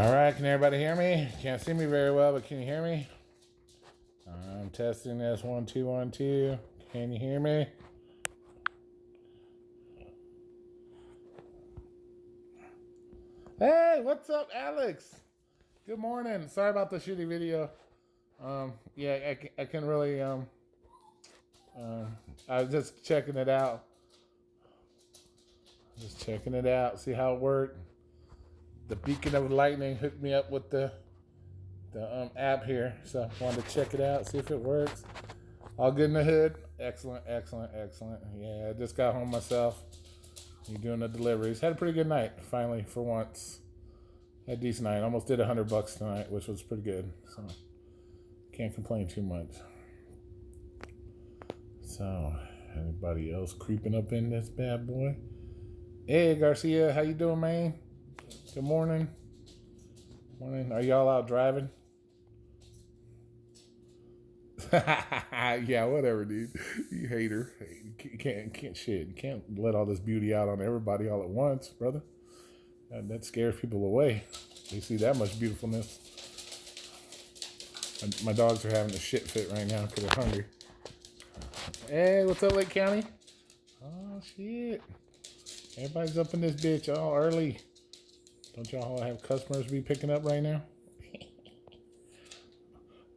All right, can everybody hear me? Can't see me very well, but can you hear me? I'm testing this 1 2 1 2. Can you hear me? Hey, what's up, Alex? Good morning. Sorry about the shitty video. Yeah, I can really I was just checking it out. Just checking it out, see how it worked. The beacon of lightning hooked me up with the app here, so I wanted to check it out, see if it works. All good in the hood. Excellent, excellent, excellent. Yeah, I just got home myself. You're doing the deliveries. Had a pretty good night, finally, for once. Had a decent night. Almost did $100 tonight, which was pretty good. So can't complain too much. So, anybody else creeping up in this bad boy? Hey, Garcia, how you doing, man? Good morning. Morning. Are y'all out driving? Yeah, whatever, dude. You hater. You can't shit. You can't let all this beauty out on everybody all at once, brother. That scares people away. They see that much beautifulness. My dogs are having a shit fit right now because they're hungry. Hey, what's up, Lake County? Oh, shit. Everybody's up in this bitch all early. Don't y'all have customers be picking up right now?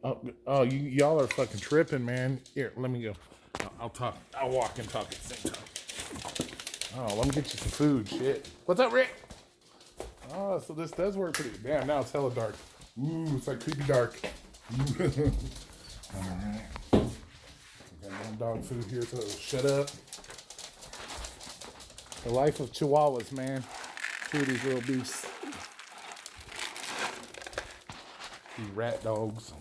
Y'all are fucking tripping, man. Here, let me go. I'll talk. I'll walk and talk at the same time. Oh, let me get you some food. Shit. What's up, Rick? Oh, so this does work pretty. Damn, now it's hella dark. Ooh, it's like creepy dark. All right. Got one dog food here, so shut up. The life of Chihuahuas, man. Two of these little beasts. These rat dogs.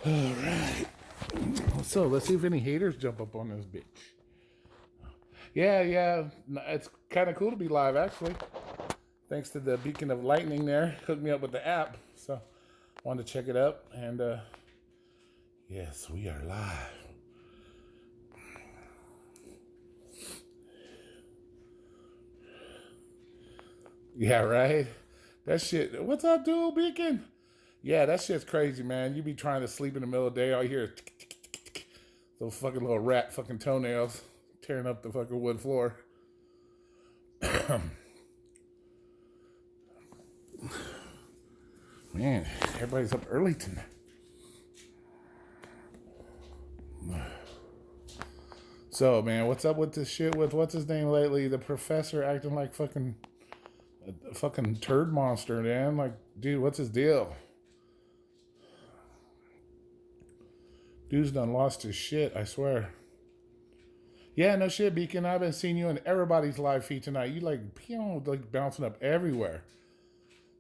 All right. So let's see if any haters jump up on this bitch. Yeah. It's kind of cool to be live, actually. Thanks to the beacon of lightning there. Hooked me up with the app. So wanted to check it out. And yes, we are live. Yeah, right? That shit. What's up, dude, beacon? Yeah, that shit's crazy, man. You be trying to sleep in the middle of the day, all you hear is those fucking little rat fucking toenails tearing up the fucking wood floor. Man, everybody's up early tonight. So, man, what's up with this shit with what's his name lately? The professor acting like a fucking turd monster, man. Like, dude, what's his deal? Dude's done lost his shit, I swear. Yeah, no shit, Beacon. I've been seeing you in everybody's live feed tonight. You like bouncing up everywhere.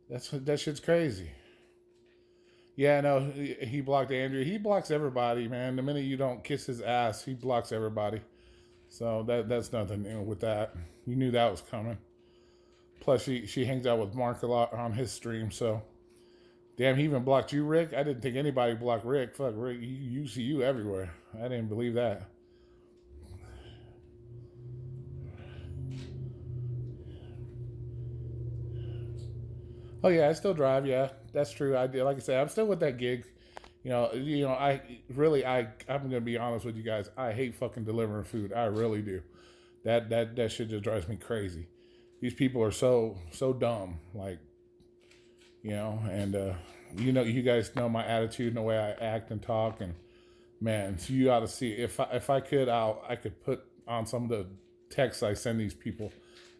That shit's crazy. Yeah, no, he blocked Andrew. He blocks everybody, man. The minute you don't kiss his ass, he blocks everybody. So that's nothing new with that. You knew that was coming. Plus, she hangs out with Mark a lot on his stream, so. Damn, he even blocked you, Rick? I didn't think anybody blocked Rick. Fuck, Rick, you see you everywhere. I didn't believe that. Oh, yeah, I still drive, yeah. That's true. I did. Like I said, I'm still with that gig. I'm going to be honest with you guys. I hate fucking delivering food. I really do. That shit just drives me crazy. These people are so dumb. Like, you guys know my attitude and the way I act and talk, and man, so you ought to see. If I could, I could put on some of the texts I send these people,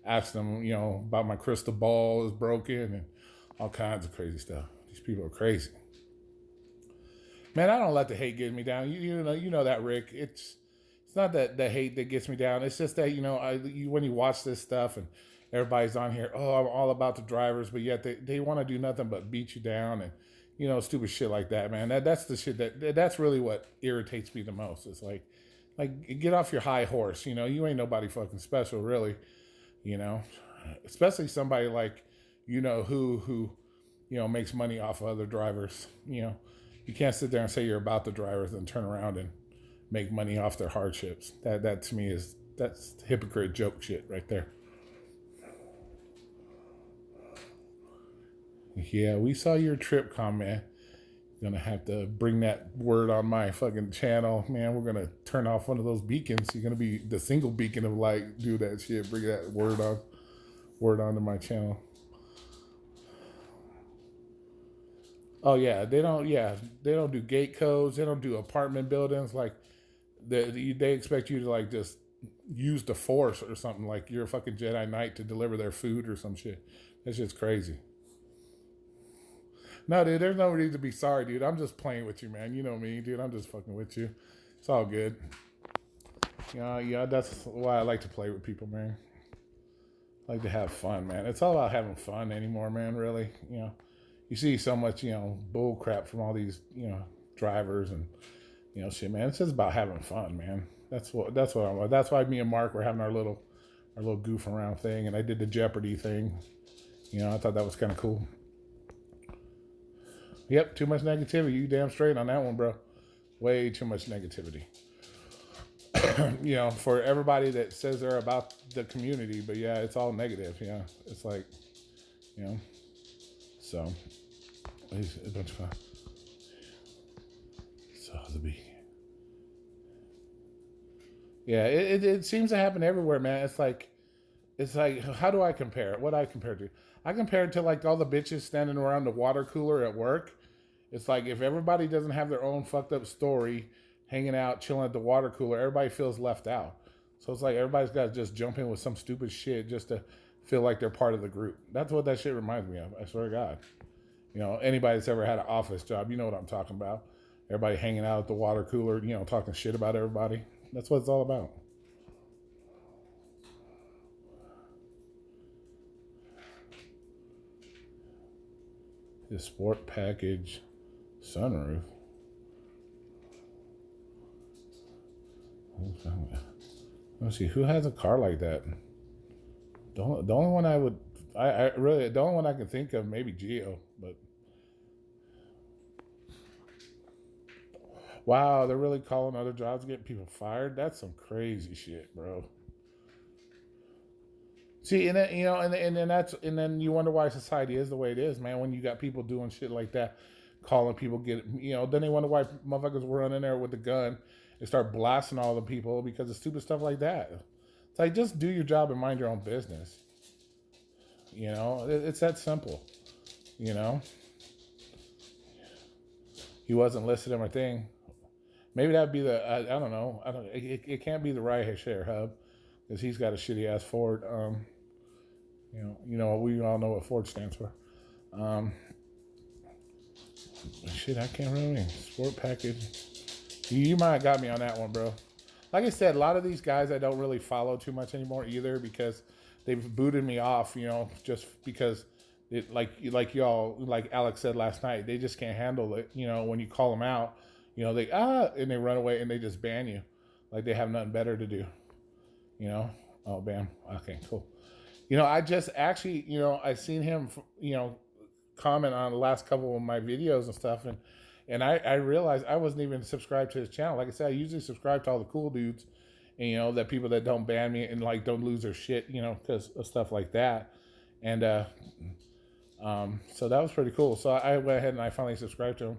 ask them, about my crystal ball is broken and all kinds of crazy stuff. These people are crazy. Man, I don't let the hate get me down. You know that, Rick. It's not that the hate that gets me down. It's just that when you watch this stuff and everybody's on here, I'm all about the drivers, but yet they want to do nothing but beat you down and stupid shit like that, man. That's the shit that's really what irritates me the most. It's like get off your high horse. You ain't nobody fucking special, really. Especially somebody like who makes money off of other drivers. You can't sit there and say you're about the drivers and turn around and make money off their hardships. That to me that's hypocrite joke shit right there. Yeah, we saw your trip, man. Gonna have to bring that word on my fucking channel, man. We're gonna turn off one of those beacons. You're gonna be the single beacon of light. Do that shit. Bring that word onto my channel. Oh yeah, they don't. Yeah, they don't do gate codes. They don't do apartment buildings. Like they expect you to like just use the force or something. Like you're a fucking Jedi Knight to deliver their food or some shit. That's just crazy. No, dude, there's no reason to be sorry, dude. I'm just playing with you, man. You know me, dude. I'm just fucking with you. It's all good. Yeah, that's why I like to play with people, man. I like to have fun, man. It's all about having fun anymore, man, really. You see so much, bull crap from all these, drivers and, shit, man. It's just about having fun, man. That's what I want. That's why me and Mark were having our little goof around thing, and I did the Jeopardy thing. I thought that was kind of cool. Yep, too much negativity. You damn straight on that one, bro. Way too much negativity. For everybody that says they're about the community, but yeah, it's all negative. Yeah, it's like, so it's a bunch of fun. So the bee. Yeah, it seems to happen everywhere, man. It's like, how do I compare it? What do I compare it to? I compare it to like all the bitches standing around the water cooler at work. It's like if everybody doesn't have their own fucked up story, hanging out, chilling at the water cooler, everybody feels left out. So it's like everybody's got to just jump in with some stupid shit just to feel like they're part of the group. That's what that shit reminds me of. I swear to God. Anybody that's ever had an office job, you know what I'm talking about. Everybody hanging out at the water cooler, talking shit about everybody. That's what it's all about. The sport package sunroof. Let's see, who has a car like that? The only one I really, the only one I can think of, maybe Geo, but wow, they're really calling other jobs, getting people fired. That's some crazy shit, bro. See, and then and then you wonder why society is the way it is, man. When you got people doing shit like that, calling people, then they wonder why motherfuckers were running there with the gun and start blasting all the people because of stupid stuff like that. It's like, just do your job and mind your own business. It's that simple. He wasn't listed in my thing. Maybe that'd be I don't know. It can't be the Rideshare Hub because he's got a shitty ass Ford. We all know what Ford stands for. Shit, I can't remember. Sport package. You might have got me on that one, bro. Like I said, a lot of these guys I don't really follow too much anymore either because they've booted me off. Just because it like y'all, like Alex said last night, they just can't handle it. When you call them out, they and they run away and they just ban you, like they have nothing better to do. Oh, bam. Okay, cool. I just actually, I seen him, comment on the last couple of my videos and stuff, and I realized I wasn't even subscribed to his channel. Like I said, I usually subscribe to all the cool dudes, and that people that don't ban me and like don't lose their shit, because of stuff like that. And so that was pretty cool. So I went ahead and I finally subscribed to him.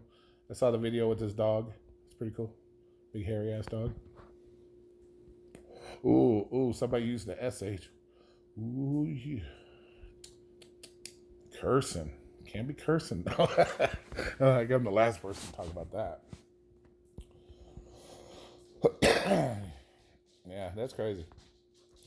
I saw the video with his dog. It's pretty cool. Big hairy ass dog. Ooh, somebody used the SH. Ooh, yeah. Cursing. Can't be cursing. I'm the last person to talk about that. Yeah, that's crazy.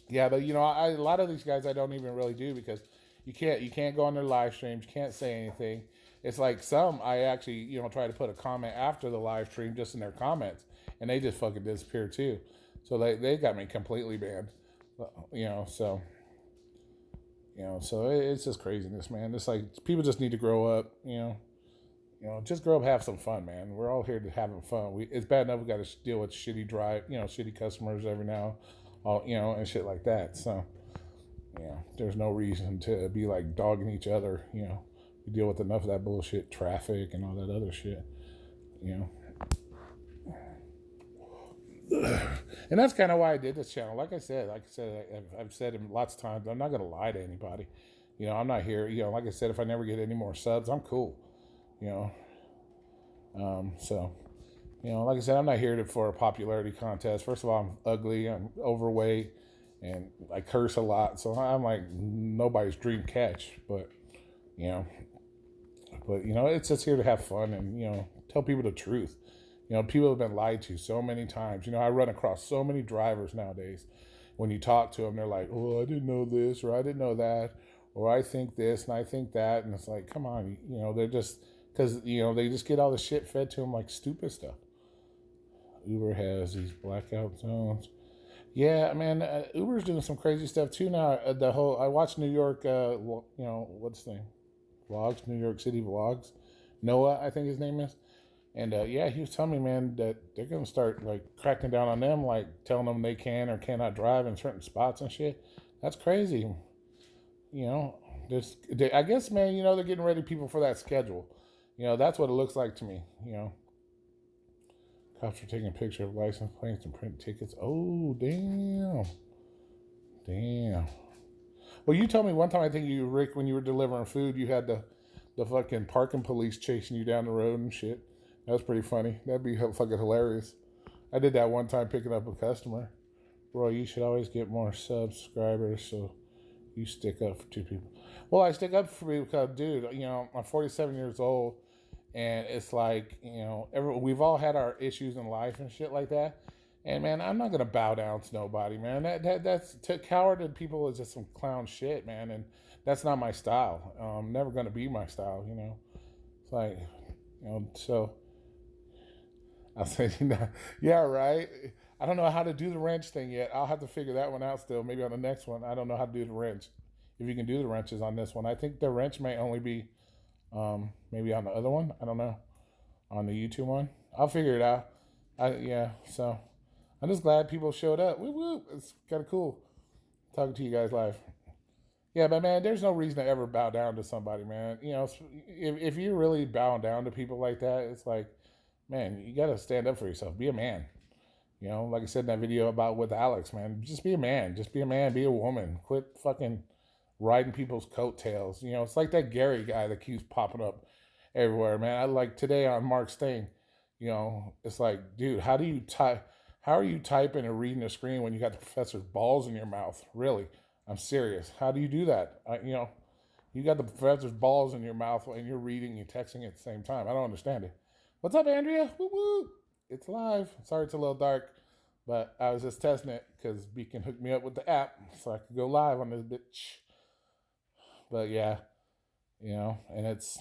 Yeah, but a lot of these guys I don't even really do because you can't go on their live streams. You can't say anything. It's like some I actually try to put a comment after the live stream just in their comments, and they just fucking disappear too. So they got me completely banned. So it's just craziness, man. It's like people just need to grow up, just grow up, have some fun, man. We're all here to having fun. It's bad enough we got to deal with shitty shitty customers every now, and shit like that. So, there's no reason to be like dogging each other. We deal with enough of that bullshit, traffic and all that other shit, And that's kind of why I did this channel. Like I said, I've said it lots of times. I'm not gonna lie to anybody. You know, I'm not here. You know, like I said, if I never get any more subs, I'm cool. You know, so you know, like I said, I'm not here for a popularity contest. First of all, I'm ugly, I'm overweight, and I curse a lot. So I'm like nobody's dream catch. You know, but it's just here to have fun and tell people the truth. You know, people have been lied to so many times. You know, I run across so many drivers nowadays. When you talk to them, they're like, "Oh, I didn't know this, or I didn't know that, or I think this and I think that," and it's like, come on, they're just because they just get all the shit fed to them like stupid stuff. Uber has these blackout zones. Yeah, man, Uber's doing some crazy stuff too now. The whole I watched New York, what's the name? Vlogs, New York City vlogs. Noah, I think his name is. And yeah, he was telling me, man, that they're gonna start like cracking down on them, like telling them they can or cannot drive in certain spots and shit. That's crazy. You know, I guess, man, they're getting ready people for that schedule. That's what it looks like to me. Cops are taking a picture of license plates and print tickets. Oh, damn. Damn. Well, you told me one time, I think you, Rick, when you were delivering food, you had the fucking parking police chasing you down the road and shit. That was pretty funny. That'd be fucking hilarious. I did that one time picking up a customer. Bro, you should always get more subscribers so you stick up for two people. Well, I stick up for people because, dude, I'm 47 years old, and it's like, we've all had our issues in life and shit like that. And man, I'm not gonna bow down to nobody, man. That's to cowarded people is just some clown shit, man. And that's not my style. Never gonna be my style, It's like, so I said, yeah, right. I don't know how to do the wrench thing yet. I'll have to figure that one out still. Maybe on the next one. I don't know how to do the wrench. If you can do the wrenches on this one, I think the wrench may only be maybe on the other one. I don't know, on the YouTube one. I'll figure it out. Yeah. So I'm just glad people showed up. Woo woo! It's kind of cool talking to you guys live. Yeah, but man, there's no reason to ever bow down to somebody, man. If you're really bowing down to people like that, it's like, man, you gotta stand up for yourself. Be a man. Like I said in that video about with Alex, man, just be a man. Just be a man. Be a woman. Quit fucking riding people's coattails. It's like that Gary guy that keeps popping up everywhere, man. I like today on Mark's thing. It's like, dude, how do you type? How are you typing and reading the screen when you got the professor's balls in your mouth? Really, I'm serious. How do you do that? You got the professor's balls in your mouth and you're reading and texting at the same time. I don't understand it. What's up, Andrea? Woo woo! It's live. Sorry, it's a little dark, but I was just testing it because Beacon hooked me up with the app so I could go live on this bitch. But yeah, and it's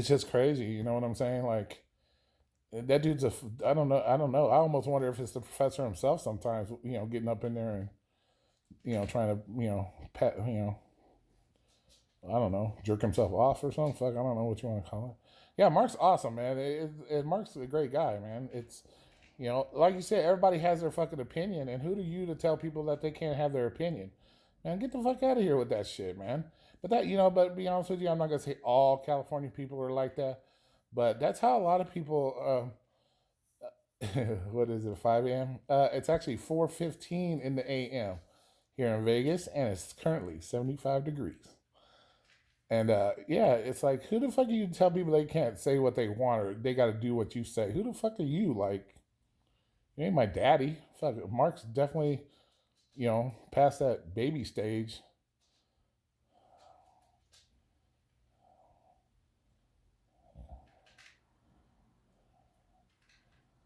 just crazy. You know what I'm saying? Like, that dude's I don't know. I almost wonder if it's the professor himself sometimes, getting up in there and, trying to, pat, I don't know, jerk himself off or something. Fuck, I don't know what you want to call it. Yeah, Mark's awesome, man. Mark's a great guy, man. It's, like you said, everybody has their fucking opinion, and who do you to tell people that they can't have their opinion? Man, get the fuck out of here with that shit, man. But but to be honest with you, I'm not gonna say all California people are like that, but that's how a lot of people. What is it? 5 a.m. It's actually 4:15 in the a.m. here in Vegas, and it's currently 75 degrees. And yeah, it's like, who the fuck are you to tell people they can't say what they want or they got to do what you say? Who the fuck are you? Like, you ain't my daddy. Fuck, Mark's definitely, past that baby stage.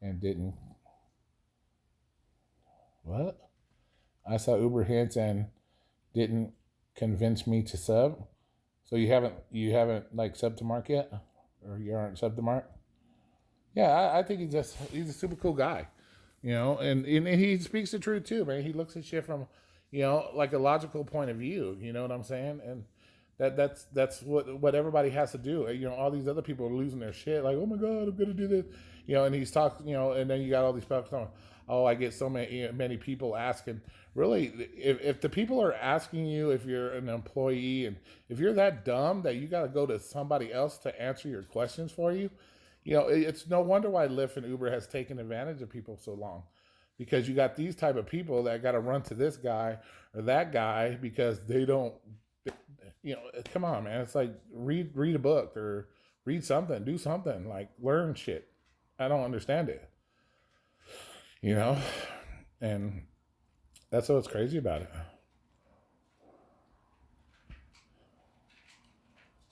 And didn't. What? I saw Uber hints and didn't convince me to sub. So you haven't like subbed to Mark yet, or you aren't subbed to Mark? Yeah, I think he's a super cool guy, and he speaks the truth too, man. He looks at shit from, like a logical point of view. You know what I'm saying? And that's what everybody has to do. All these other people are losing their shit, like, oh my god, I'm gonna do this, and he's talking, and then you got all these people talking, oh, I get so many people asking. Really, if the people are asking you if you're an employee and if you're that dumb that you got to go to somebody else to answer your questions for you, it's no wonder why Lyft and Uber has taken advantage of people so long, because you got these type of people that got to run to this guy or that guy because they don't You know, come on, man. It's like read a book or read something, do something, like learn shit. I don't understand it, you know, and that's what's crazy about it.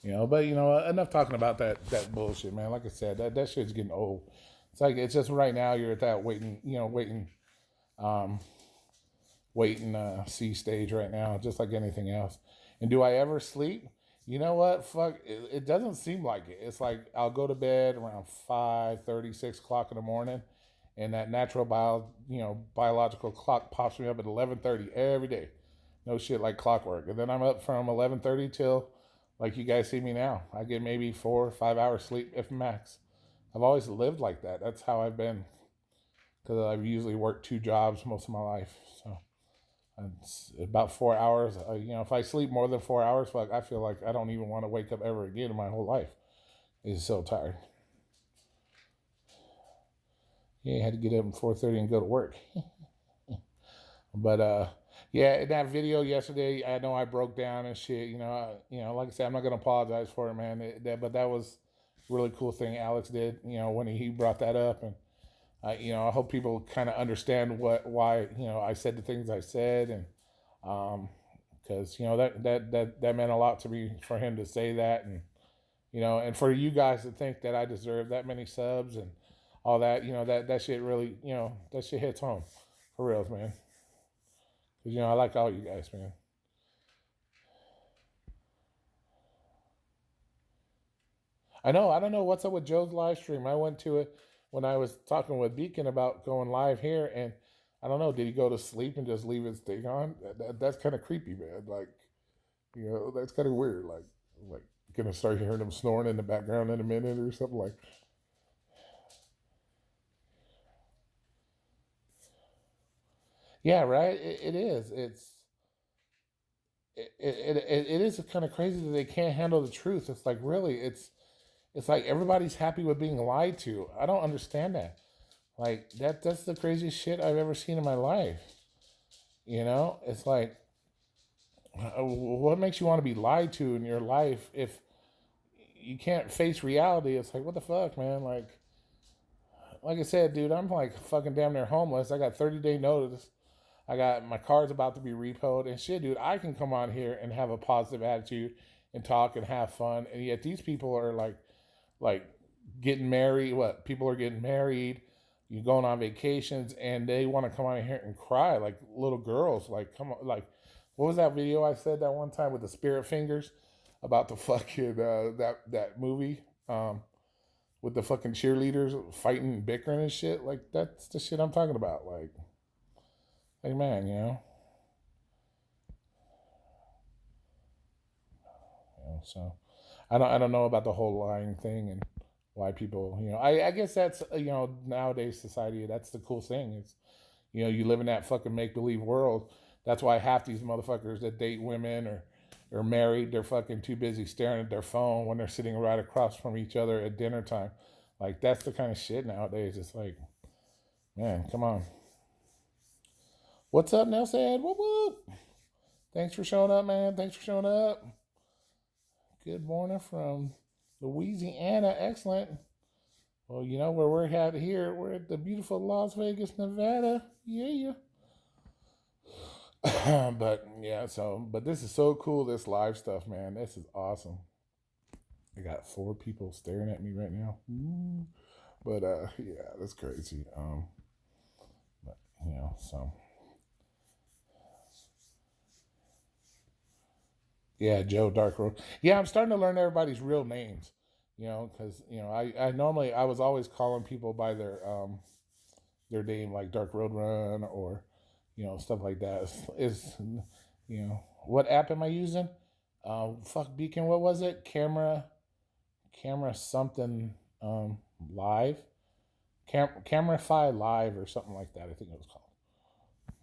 You know, but you know, enough talking about that bullshit, man. Like I said, that shit's getting old. It's like it's just right now you're at that um, waiting see stage right now, just like anything else. And do I ever sleep? You know what? Fuck, it doesn't seem like it. It's like I'll go to bed around 5:30, 6 o'clock in the morning, and that biological clock pops me up at 11:30 every day. No shit, like clockwork. And then I'm up from 11:30 till like you guys see me now. I get maybe 4 or 5 hours sleep if max. I've always lived like that. That's how I've been because I've usually worked 2 jobs most of my life. So it's about 4 hours. If I sleep more than 4 hours, fuck, I feel like I don't even want to wake up ever again in my whole life. It's so tired. Yeah, I had to get up at 4:30 and go to work. But yeah, in that video yesterday, I know I broke down and shit. Like I said, I'm not gonna apologize for it, man. But that was a really cool thing Alex did. When he brought that up, and I hope people kind of understand why I said the things I said, and because that meant a lot to me for him to say that, and and for you guys to think that I deserve that many subs and all that. That shit really, that shit hits home for reals, man. Because I like all you guys, man. I know. I don't know what's up with Joe's live stream. I went to it when I was talking with Beacon about going live here, and I don't know. Did he go to sleep and just leave his thing on? That's kind of creepy, man. Like, that's kind of weird. Like gonna start hearing him snoring in the background in a minute or something like. Yeah, right. It is. It is kind of crazy that they can't handle the truth. It's like really, it's like everybody's happy with being lied to. I don't understand that. Like that's the craziest shit I've ever seen in my life. It's like what makes you want to be lied to in your life if you can't face reality? It's like what the fuck, man? Like I said, dude, I'm like fucking damn near homeless. I got 30-day notice. I got my car's about to be repoed and shit, dude. I can come on here and have a positive attitude and talk and have fun, and yet these people are like getting married. What people are getting married? You going on vacations, and they want to come on here and cry like little girls. Like, come on, like, what was that video I said that one time with the spirit fingers about the fucking that movie with the fucking cheerleaders fighting and bickering and shit? Like, that's the shit I'm talking about. Like man, so I don't know about the whole lying thing and why people, I guess that's nowadays society, that's the cool thing is you live in that fucking make believe world. That's why half these motherfuckers that date women or are married, they're fucking too busy staring at their phone when they're sitting right across from each other at dinner time. Like that's the kind of shit nowadays. It's like, man, come on. What's up, Nelson? Whoop whoop. Thanks for showing up, man. Thanks for showing up. Good morning from Louisiana. Excellent. Well, where we're at here. We're at the beautiful Las Vegas, Nevada. Yeah. But yeah, but this is so cool. This live stuff, man. This is awesome. I got 4 people staring at me right now. Ooh. But yeah, that's crazy. But so yeah, Joe Dark Road. Yeah, I'm starting to learn everybody's real names. Because I normally I was always calling people by their name like Dark Road Run or stuff like that. Is what app am I using? Fuck Beacon. What was it? Camera something live. CameraFi live or something like that. I think it was called.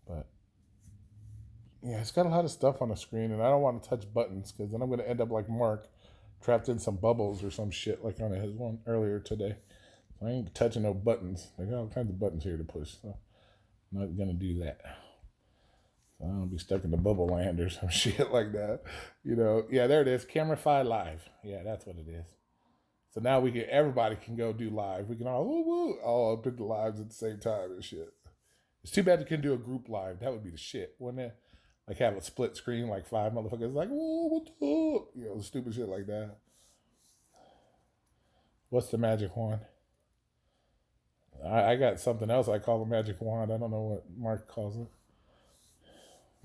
But yeah, it's got a lot of stuff on the screen, and I don't want to touch buttons because then I'm going to end up like Mark, trapped in some bubbles or some shit like on his one earlier today. So I ain't touching no buttons. I got all kinds of buttons here to push, so I'm not going to do that. So I don't be stuck in the bubble land or some shit like that. You know, yeah, there it is. CameraFi Live. Yeah, that's what it is. So now everybody can go do live. We can all up in the lives at the same time and shit. It's too bad you couldn't do a group live. That would be the shit, wouldn't it? Like have a split screen, like 5 motherfuckers, like, whoa, what's up? You know, stupid shit like that. What's the magic wand? I got something else I call the magic wand. I don't know what Mark calls it,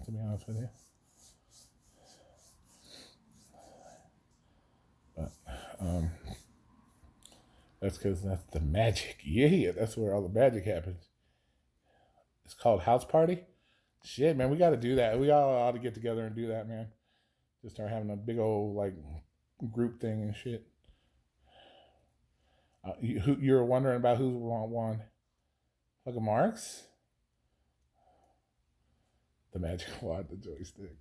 to be honest with you. But that's because that's the magic. Yeah, that's where all the magic happens. It's called House Party. Shit, man, we got to do that. We all ought to get together and do that, man. Just start having a big old like group thing and shit. You're wondering about who's won? Fucking Marks? The magic wand, the joystick.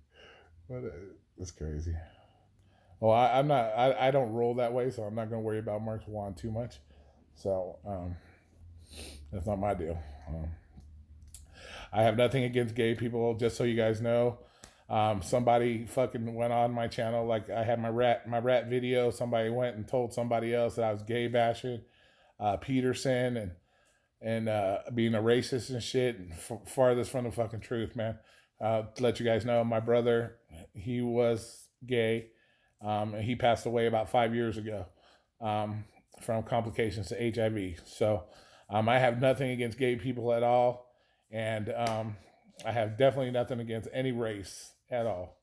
But that's crazy. Well, I'm not. I don't roll that way, so I'm not gonna worry about Mark's wand too much. So that's not my deal. I have nothing against gay people. Just so you guys know, somebody fucking went on my channel. Like I had my rat video. Somebody went and told somebody else that I was gay bashing Peterson and being a racist and shit. Farthest from the fucking truth, man. To let you guys know, my brother, he was gay. He passed away about 5 years ago from complications to HIV. So I have nothing against gay people at all. And I have definitely nothing against any race at all.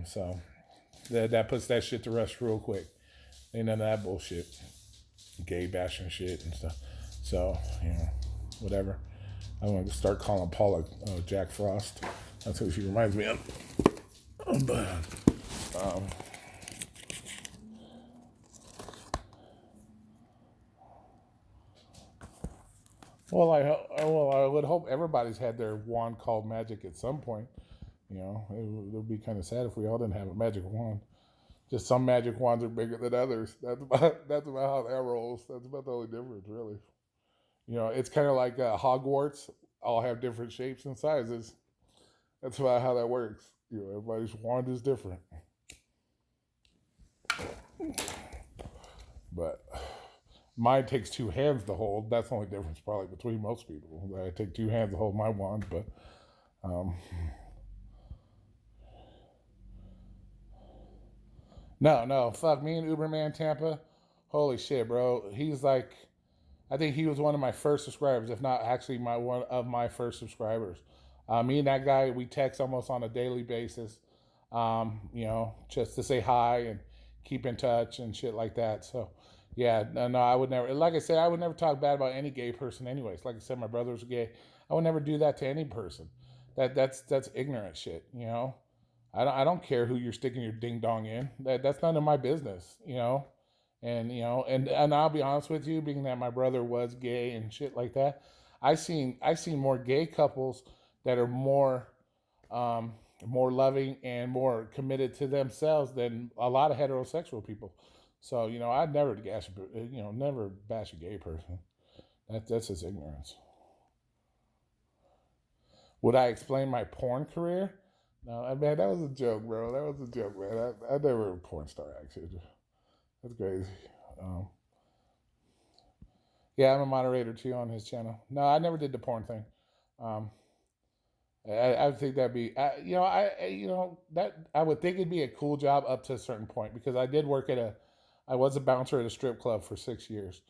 So that puts that shit to rest real quick. Ain't none of that bullshit. Gay bashing shit and stuff. So, you know, whatever. I'm going to start calling Paula Jack Frost. That's who she reminds me of. Well, I would hope everybody's had their wand called magic at some point. You know, it would be kind of sad if we all didn't have a magic wand. Just some magic wands are bigger than others. That's about how that rolls. That's about the only difference, really. You know, it's kind of like Hogwarts. All have different shapes and sizes. That's about how that works. You know, everybody's wand is different. But mine takes 2 hands to hold. That's the only difference probably between most people. I take 2 hands to hold my wand, but no, fuck me and Uberman Tampa. Holy shit, bro. He's like, I think he was one of my first subscribers, if not actually one of my first subscribers. Me and that guy, we text almost on a daily basis. You know, just to say hi and keep in touch and shit like that. So, yeah, no, I would never. Like I said, I would never talk bad about any gay person, anyways. Like I said, my brother was gay. I would never do that to any person. That's ignorant shit. You know, I don't care who you're sticking your ding dong in. That's none of my business. You know, and you know, and I'll be honest with you, being that my brother was gay and shit like that, I seen more gay couples that are more loving and more committed to themselves than a lot of heterosexual people. So, you know, I'd never never bash a gay person. That's just ignorance. Would I explain my porn career? No, man, that was a joke, bro. That was a joke, man. I never a porn star, actually. That's crazy. Um, yeah, I'm a moderator too on his channel. No, I never did the porn thing. Um, I think that'd be, that I would think it'd be a cool job up to a certain point because I did work I was a bouncer at a strip club for 6 years,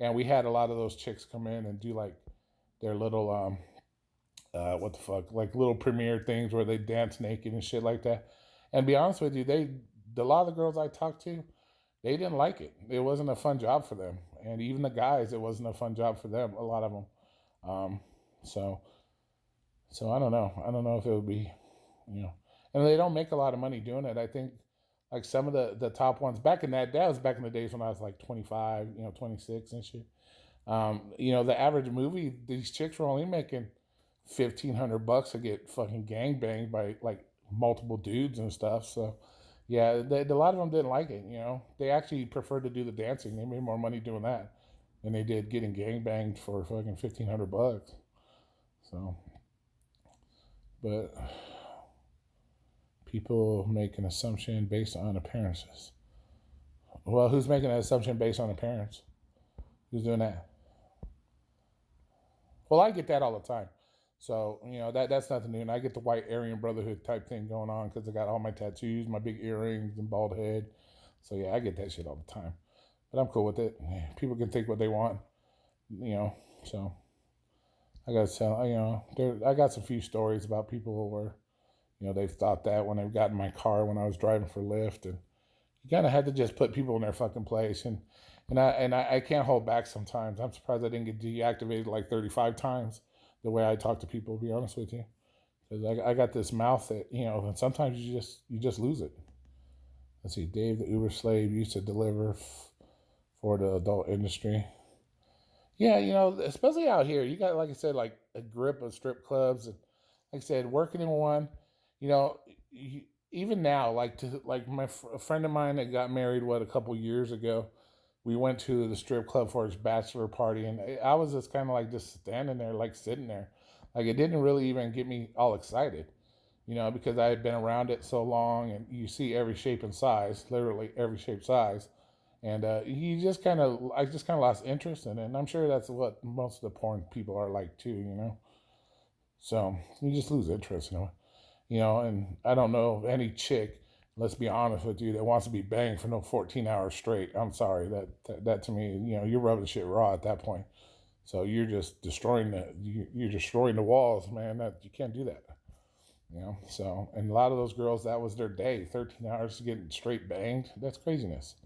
and we had a lot of those chicks come in and do like their little what the fuck, like little premiere things where they dance naked and shit like that. And to be honest with you, a lot of the girls I talked to, they didn't like it. It wasn't a fun job for them, and even the guys, it wasn't a fun job for them. A lot of them. So. So I don't know. I don't know if it would be, you know, and they don't make a lot of money doing it. I think like some of the top ones back in that was back in the days when I was like 25, 26 and shit. The average movie, these chicks were only making $1,500 to get fucking gang banged by like multiple dudes and stuff. So yeah, a lot of them didn't like it. You know, they actually preferred to do the dancing. They made more money doing that than they did getting gang banged for fucking $1,500. So. But people make an assumption based on appearances. Well, who's making an assumption based on appearance? Who's doing that? Well, I get that all the time. So, that's nothing new. And I get the white Aryan Brotherhood type thing going on because I got all my tattoos, my big earrings, and bald head. So, yeah, I get that shit all the time. But I'm cool with it. People can think what they want, So, I got to tell, I got some few stories about people where, they've thought that when they've got in my car when I was driving for Lyft. And you kind of had to just put people in their fucking place. And I can't hold back sometimes. I'm surprised I didn't get deactivated like 35 times the way I talk to people, to be honest with you. Because I got this mouth that, and sometimes you just lose it. Let's see, Dave the Uber slave used to deliver for the adult industry. Yeah, especially out here, you got, like I said, like a grip of strip clubs. And like I said, working in one, even now, like a friend of mine that got married, a couple years ago, we went to the strip club for his bachelor party, and I was just kind of like just standing there, like sitting there. Like it didn't really even get me all excited, because I had been around it so long, and you see every shape and size, literally every shape, size. And I just kind of lost interest in it. And I'm sure that's what most of the porn people are like too, So you just lose interest, and I don't know of any chick, let's be honest with you, that wants to be banged for no 14 hours straight. I'm sorry, that to me, you're rubbing shit raw at that point. So you're just destroying you're destroying the walls, man. That you can't do that. So, and a lot of those girls, that was their day, 13 hours getting straight banged. That's craziness.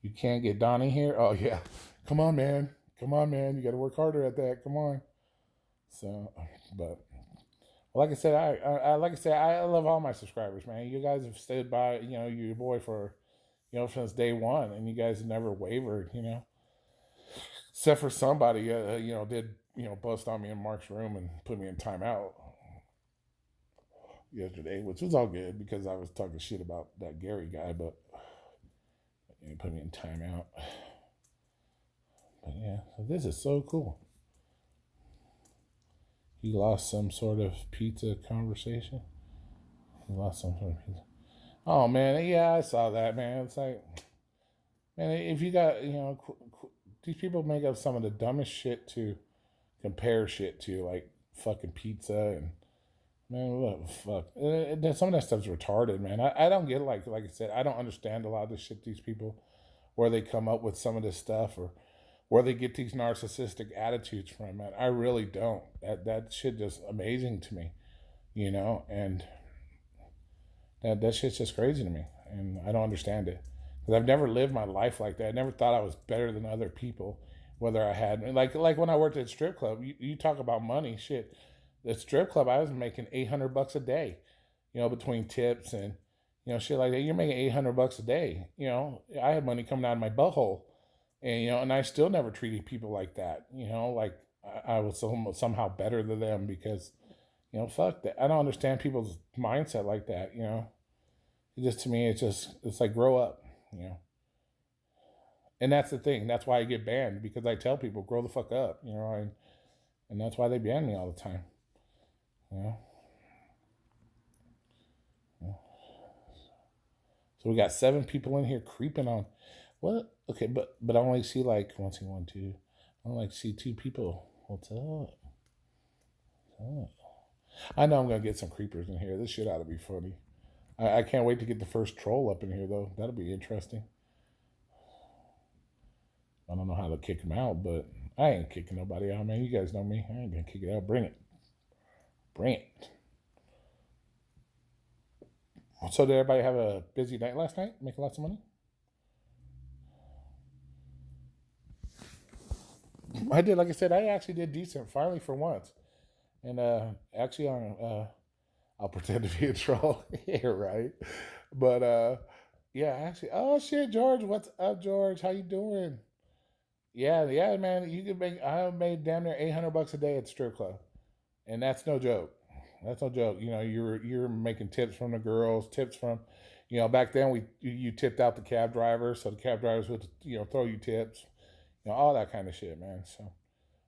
You can't get Donnie here? Oh yeah. Come on, man. You got to work harder at that. Come on. So, but like I said, I love all my subscribers, man. You guys have stayed by, your boy for, since day one, and you guys have never wavered, except for somebody, did, bust on me in Mark's room and put me in timeout yesterday, which was all good because I was talking shit about that Gary guy, but he put me in timeout. But yeah, so this is so cool. He lost some sort of pizza conversation. Oh man, yeah, I saw that, man. It's like, man, if you got, these people make up some of the dumbest shit to compare shit to, like fucking pizza and, man, what the fuck? Some of that stuff's retarded, man. I don't get, like I said, I don't understand a lot of the shit these people, where they come up with some of this stuff, or where they get these narcissistic attitudes from, man. I really don't. That shit just amazing to me, and that shit's just crazy to me, and I don't understand it. Because I've never lived my life like that. I never thought I was better than other people, whether I had, like when I worked at a strip club, you talk about money, shit. The strip club, I was making $800 a day, between tips and, shit like that. You're making $800 a day. I had money coming out of my butthole. And, and I still never treated people like that, like I was somehow better than them because, fuck that. I don't understand people's mindset like that, It just, to me, it's like, grow up, And that's the thing. That's why I get banned, because I tell people, grow the fuck up, and that's why they ban me all the time, So we got 7 people in here creeping on. What? Okay, but I only see like, I only see 2 people. What's up? I know I'm gonna get some creepers in here. This shit ought to be funny. I can't wait to get the first troll up in here, though. That'll be interesting. I don't know how to kick him out, but I ain't kicking nobody out, man. You guys know me. I ain't gonna kick it out. Bring it. So did everybody have a busy night last night? Making lots of money? I did. Like I said, I actually did decent finally for once. And actually, I'll pretend to be a troll. Yeah, right. But yeah, actually, oh shit, George, what's up, George? How you doing? Yeah, man. I made damn near $800 a day at the strip club, and that's no joke. That's no joke. You're making tips from the girls, tips from, back then you tipped out the cab drivers, so the cab drivers would throw you tips, all that kind of shit, man. So,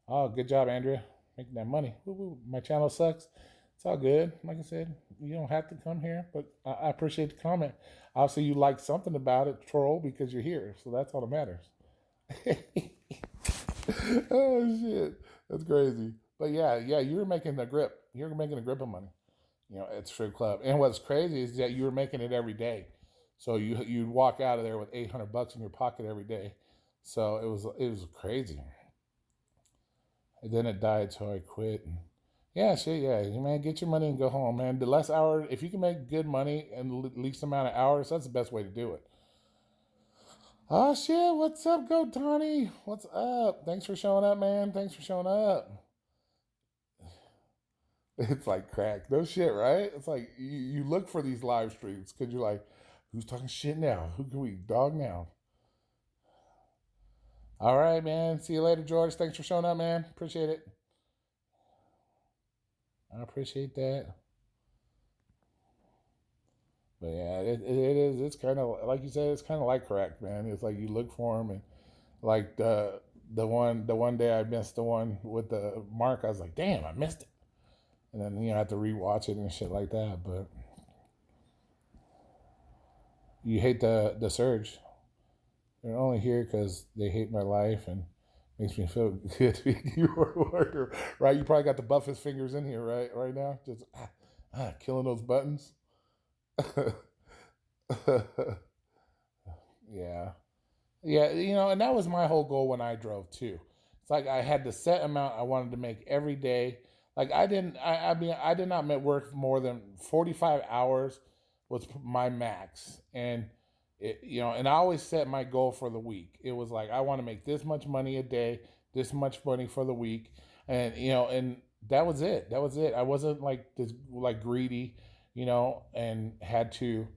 oh, good job, Andrea. making that money. Woo-woo. My channel sucks. It's all good. Like I said, you don't have to come here, but I appreciate the comment. Obviously, you like something about it, troll, because you're here. So that's all that matters. Oh shit, that's crazy. But yeah, you were making the grip. You're making a grip of money, at strip club. And what's crazy is that you were making it every day. So you'd walk out of there with $800 in your pocket every day. So it was crazy. And then it died, so I quit. And yeah, shit, yeah, man, get your money and go home, man. The less hours, if you can make good money in the least amount of hours, that's the best way to do it. Oh shit, what's up, Go Tony? What's up? Thanks for showing up, man. Thanks for showing up. It's like crack. No shit, right? It's like you look for these live streams because you're like, who's talking shit now? Who can we dog now? All right, man. See you later, George. Thanks for showing up, man. Appreciate it. I appreciate that. But yeah, it is. It's kind of like you said. It's kind of like crack, man. It's like you look for them, and like the one day I missed the one with the mark. I was like, damn, I missed it, and then I have to rewatch it and shit like that. But you hate the surge. They're only here because they hate my life and makes me feel good to be your worker, right? You probably got the buffest fingers in here, right now, just killing those buttons. Yeah, yeah, and that was my whole goal when I drove too. It's like I had the set amount I wanted to make every day. Like I didn't, I mean, I did not work more than 45 hours was my max, and and I always set my goal for the week. It was like I want to make this much money a day, this much money for the week, and and that was it. That was it. I wasn't like this like greedy, and had to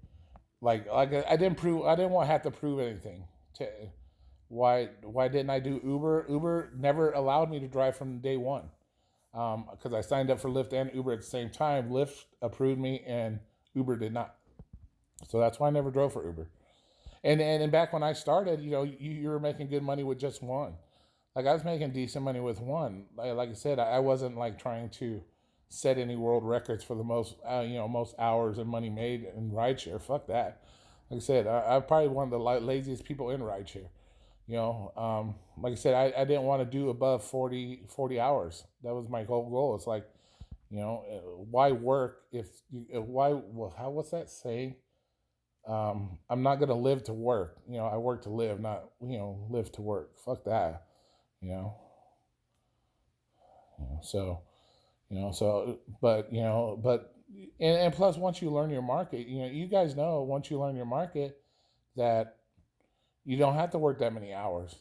like I didn't prove. I didn't want to have to prove anything. To why didn't I do Uber? Uber never allowed me to drive from day one because I signed up for Lyft and Uber at the same time. Lyft approved me and Uber did not. So that's why I never drove for Uber. And back when I started, you were making good money with just one. Like I was making decent money with one. Like I said, I wasn't like trying to set any world records for the most most hours and money made in rideshare. Fuck that. Like I said, I'm probably one of the laziest people in rideshare. Like I said, I didn't want to do above 40 hours. That was my whole goal. It's like, why work if why? Well, what's that saying? I'm not gonna live to work. I work to live, not live to work. Fuck that. You know. So but and plus once you learn your market, you guys know once you learn your market that you don't have to work that many hours.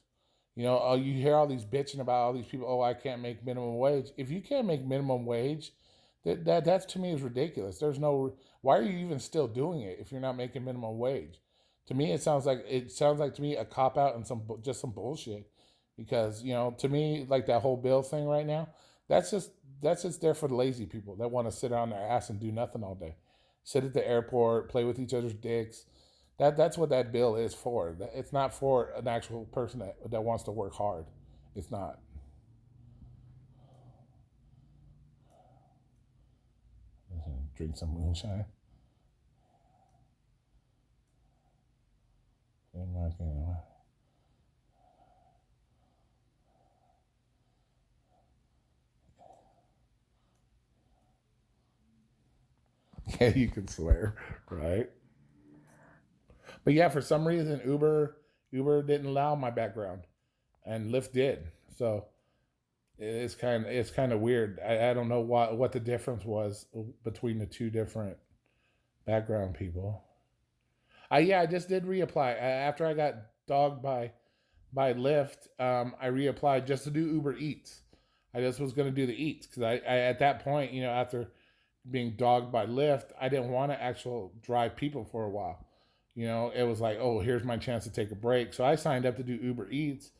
You hear all these bitching about all these people. Oh, I can't make minimum wage. If you can't make minimum wage, that's to me is ridiculous. There's no. Why are you even still doing it if you're not making minimum wage? To me, it sounds like to me a cop out and some bullshit. Because to me, like that whole bill thing right now, that's just there for the lazy people that want to sit on their ass and do nothing all day, sit at the airport, play with each other's dicks. That's what that bill is for. It's not for an actual person that wants to work hard. It's not. Drink some moonshine. Yeah, you can swear, right? But yeah, for some reason, Uber didn't allow my background, and Lyft did. So it's kind of weird. I don't know what the difference was between the two different background people. I just did reapply after I got dogged by Lyft. I reapplied just to do Uber Eats. I just was going to do the Eats because I at that point, after being dogged by Lyft, I didn't want to actual drive people for a while. It was like, oh, here's my chance to take a break. So I signed up to do Uber Eats,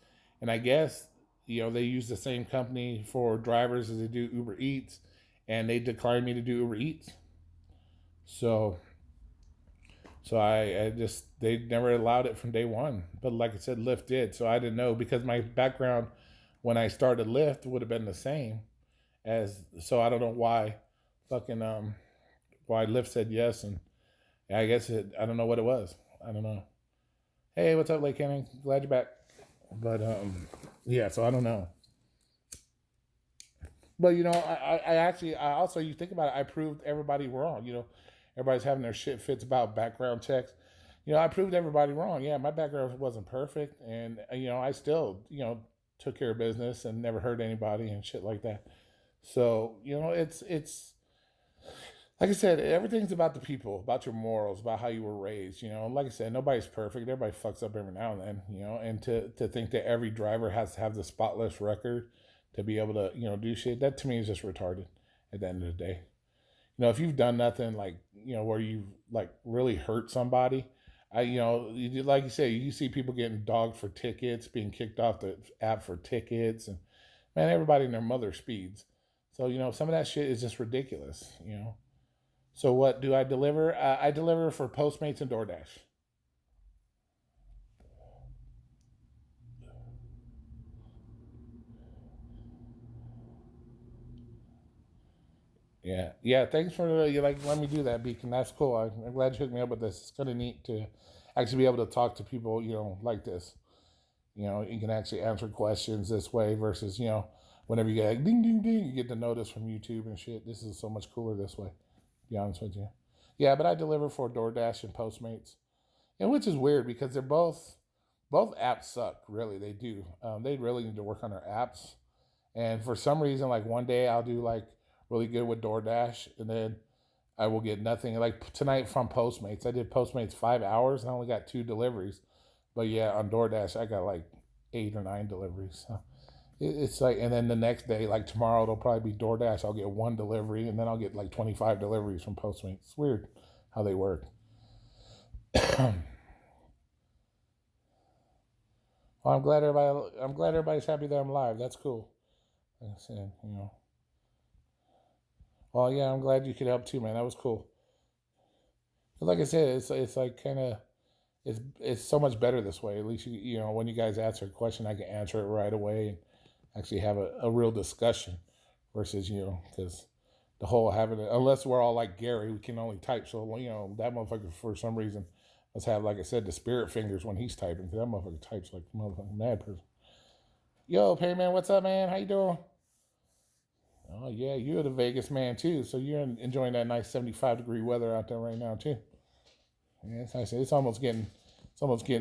and I guess they use the same company for drivers as they do Uber Eats, and they declined me to do Uber Eats. So I just they never allowed it from day one. But like I said, Lyft did. So I didn't know because my background when I started Lyft would have been the same, So I don't know why fucking why Lyft said yes, and I guess I don't know what it was. I don't know. Hey, what's up, Lake County? Glad you're back. But yeah, so I don't know. But I actually, I also, you think about it, I proved everybody wrong. Everybody's having their shit fits about background checks. I proved everybody wrong. Yeah, my background wasn't perfect, and I still took care of business and never hurt anybody and shit like that. So it's like I said, everything's about the people, about your morals, about how you were raised. Like I said, nobody's perfect. Everybody fucks up every now and then. And to think that every driver has to have the spotless record to be able to do shit, that to me is just retarded. At the end of the day, if you've done nothing like where you like really hurt somebody, like you say, you see people getting dogged for tickets, being kicked off the app for tickets, and man, everybody and their mother speeds. So some of that shit is just ridiculous. So what do I deliver? I deliver for Postmates and DoorDash. Yeah, yeah. Thanks for you like let me do that, Beacon. That's cool. I'm glad you hooked me up with this. It's kind of neat to actually be able to talk to people, like this. You can actually answer questions this way versus whenever you get like, ding ding ding, you get the notice from YouTube and shit. This is so much cooler this way. To be honest with you. Yeah, but I deliver for DoorDash and Postmates, and which is weird because they're both apps suck. Really, they do. They really need to work on their apps. And for some reason, like one day I'll do like really good with DoorDash, and then I will get nothing. Like tonight from Postmates, I did Postmates 5 hours and I only got 2 deliveries. But yeah, on DoorDash I got like 8 or 9 deliveries. So it's like, and then the next day, like tomorrow, it'll probably be DoorDash. I'll get 1 delivery, and then I'll get like 25 deliveries from Postmates. It's weird how they work. Well, I'm glad everybody's happy that I'm live. That's cool. Like I said. Well, yeah, I'm glad you could help too, man. That was cool. But like I said, it's like kind of it's so much better this way. At least when you guys answer a question, I can answer it right away and actually have a real discussion versus because the whole having it, unless we're all like Gary, we can only type. So that motherfucker for some reason must have, like I said, the spirit fingers when he's typing. Because that motherfucker types like a motherfucking mad person. Yo, Payman, what's up, man? How you doing? Oh yeah, you're the Vegas man too, so you're enjoying that nice 75-degree weather out there right now too. Yeah, it's nice. It's almost getting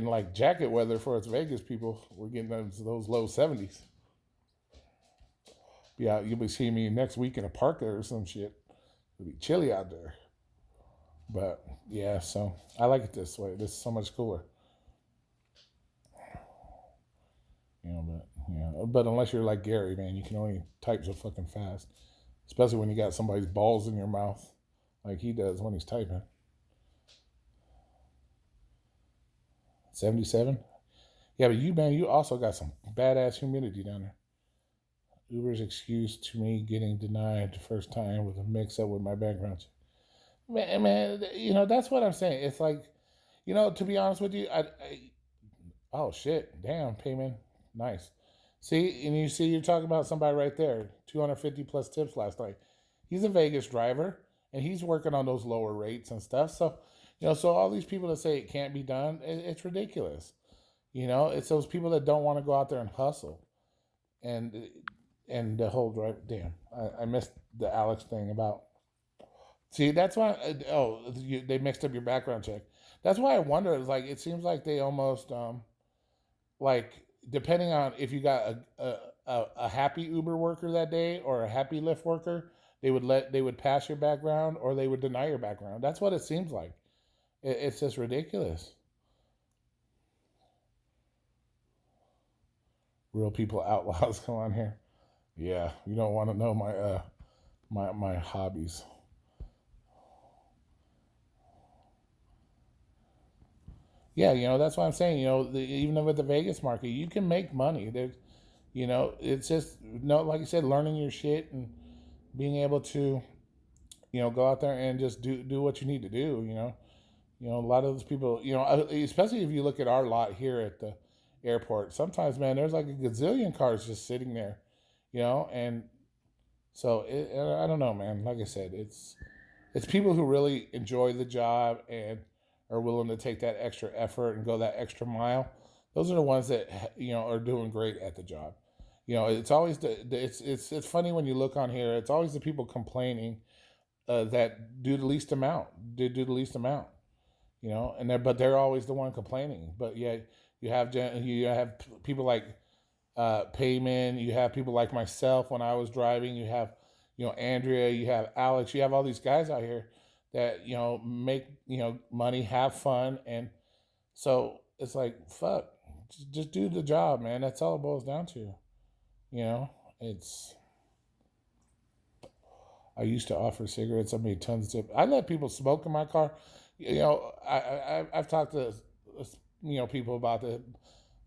like jacket weather for us Vegas people. We're getting those low 70s. Yeah, you'll be seeing me next week in a parka or some shit. It'll be chilly out there. But yeah, so I like it this way. This is so much cooler. But unless you're like Gary, man, you can only type so fucking fast. Especially when you got somebody's balls in your mouth, like he does when he's typing. 77. Yeah, but you also got some badass humidity down there. Uber's excuse to me getting denied the first time was a mix up with my background check. Man, that's what I'm saying. It's like, to be honest with you, oh shit, damn, payment, nice. See, and you're talking about somebody right there, 250 plus tips last night. He's a Vegas driver, and he's working on those lower rates and stuff. So, so all these people that say it can't be done, it's ridiculous. It's those people that don't want to go out there and hustle, and the whole drive. Damn, I missed the Alex thing about. See, that's why. They mixed up your background check. That's why I wonder. It's like it seems like they almost like depending on if you got a happy Uber worker that day or a happy Lyft worker, they would pass your background or they would deny your background. That's what it seems like. It's just ridiculous. Real people outlaws come on here. Yeah, you don't want to know my hobbies. Yeah, that's what I'm saying. Even with the Vegas market, you can make money. It's just no, like I said, learning your shit and being able to, go out there and just do what you need to do. A lot of those people, especially if you look at our lot here at the airport. Sometimes, man, there's like a gazillion cars just sitting there, and So I don't know, man. Like I said, it's people who really enjoy the job and are willing to take that extra effort and go that extra mile. Those are the ones that are doing great at the job. It's always it's funny when you look on here. It's always the people complaining that do the least amount. Do the least amount. And they're always the one complaining. But yeah, you have people like Payman. You have people like myself when I was driving. You have Andrea. You have Alex. You have all these guys out here that make money, have fun, and so it's like fuck, just do the job, man. That's all it boils down to. It's. I used to offer cigarettes. I made tons of. I let people smoke in my car. I've talked to people about that.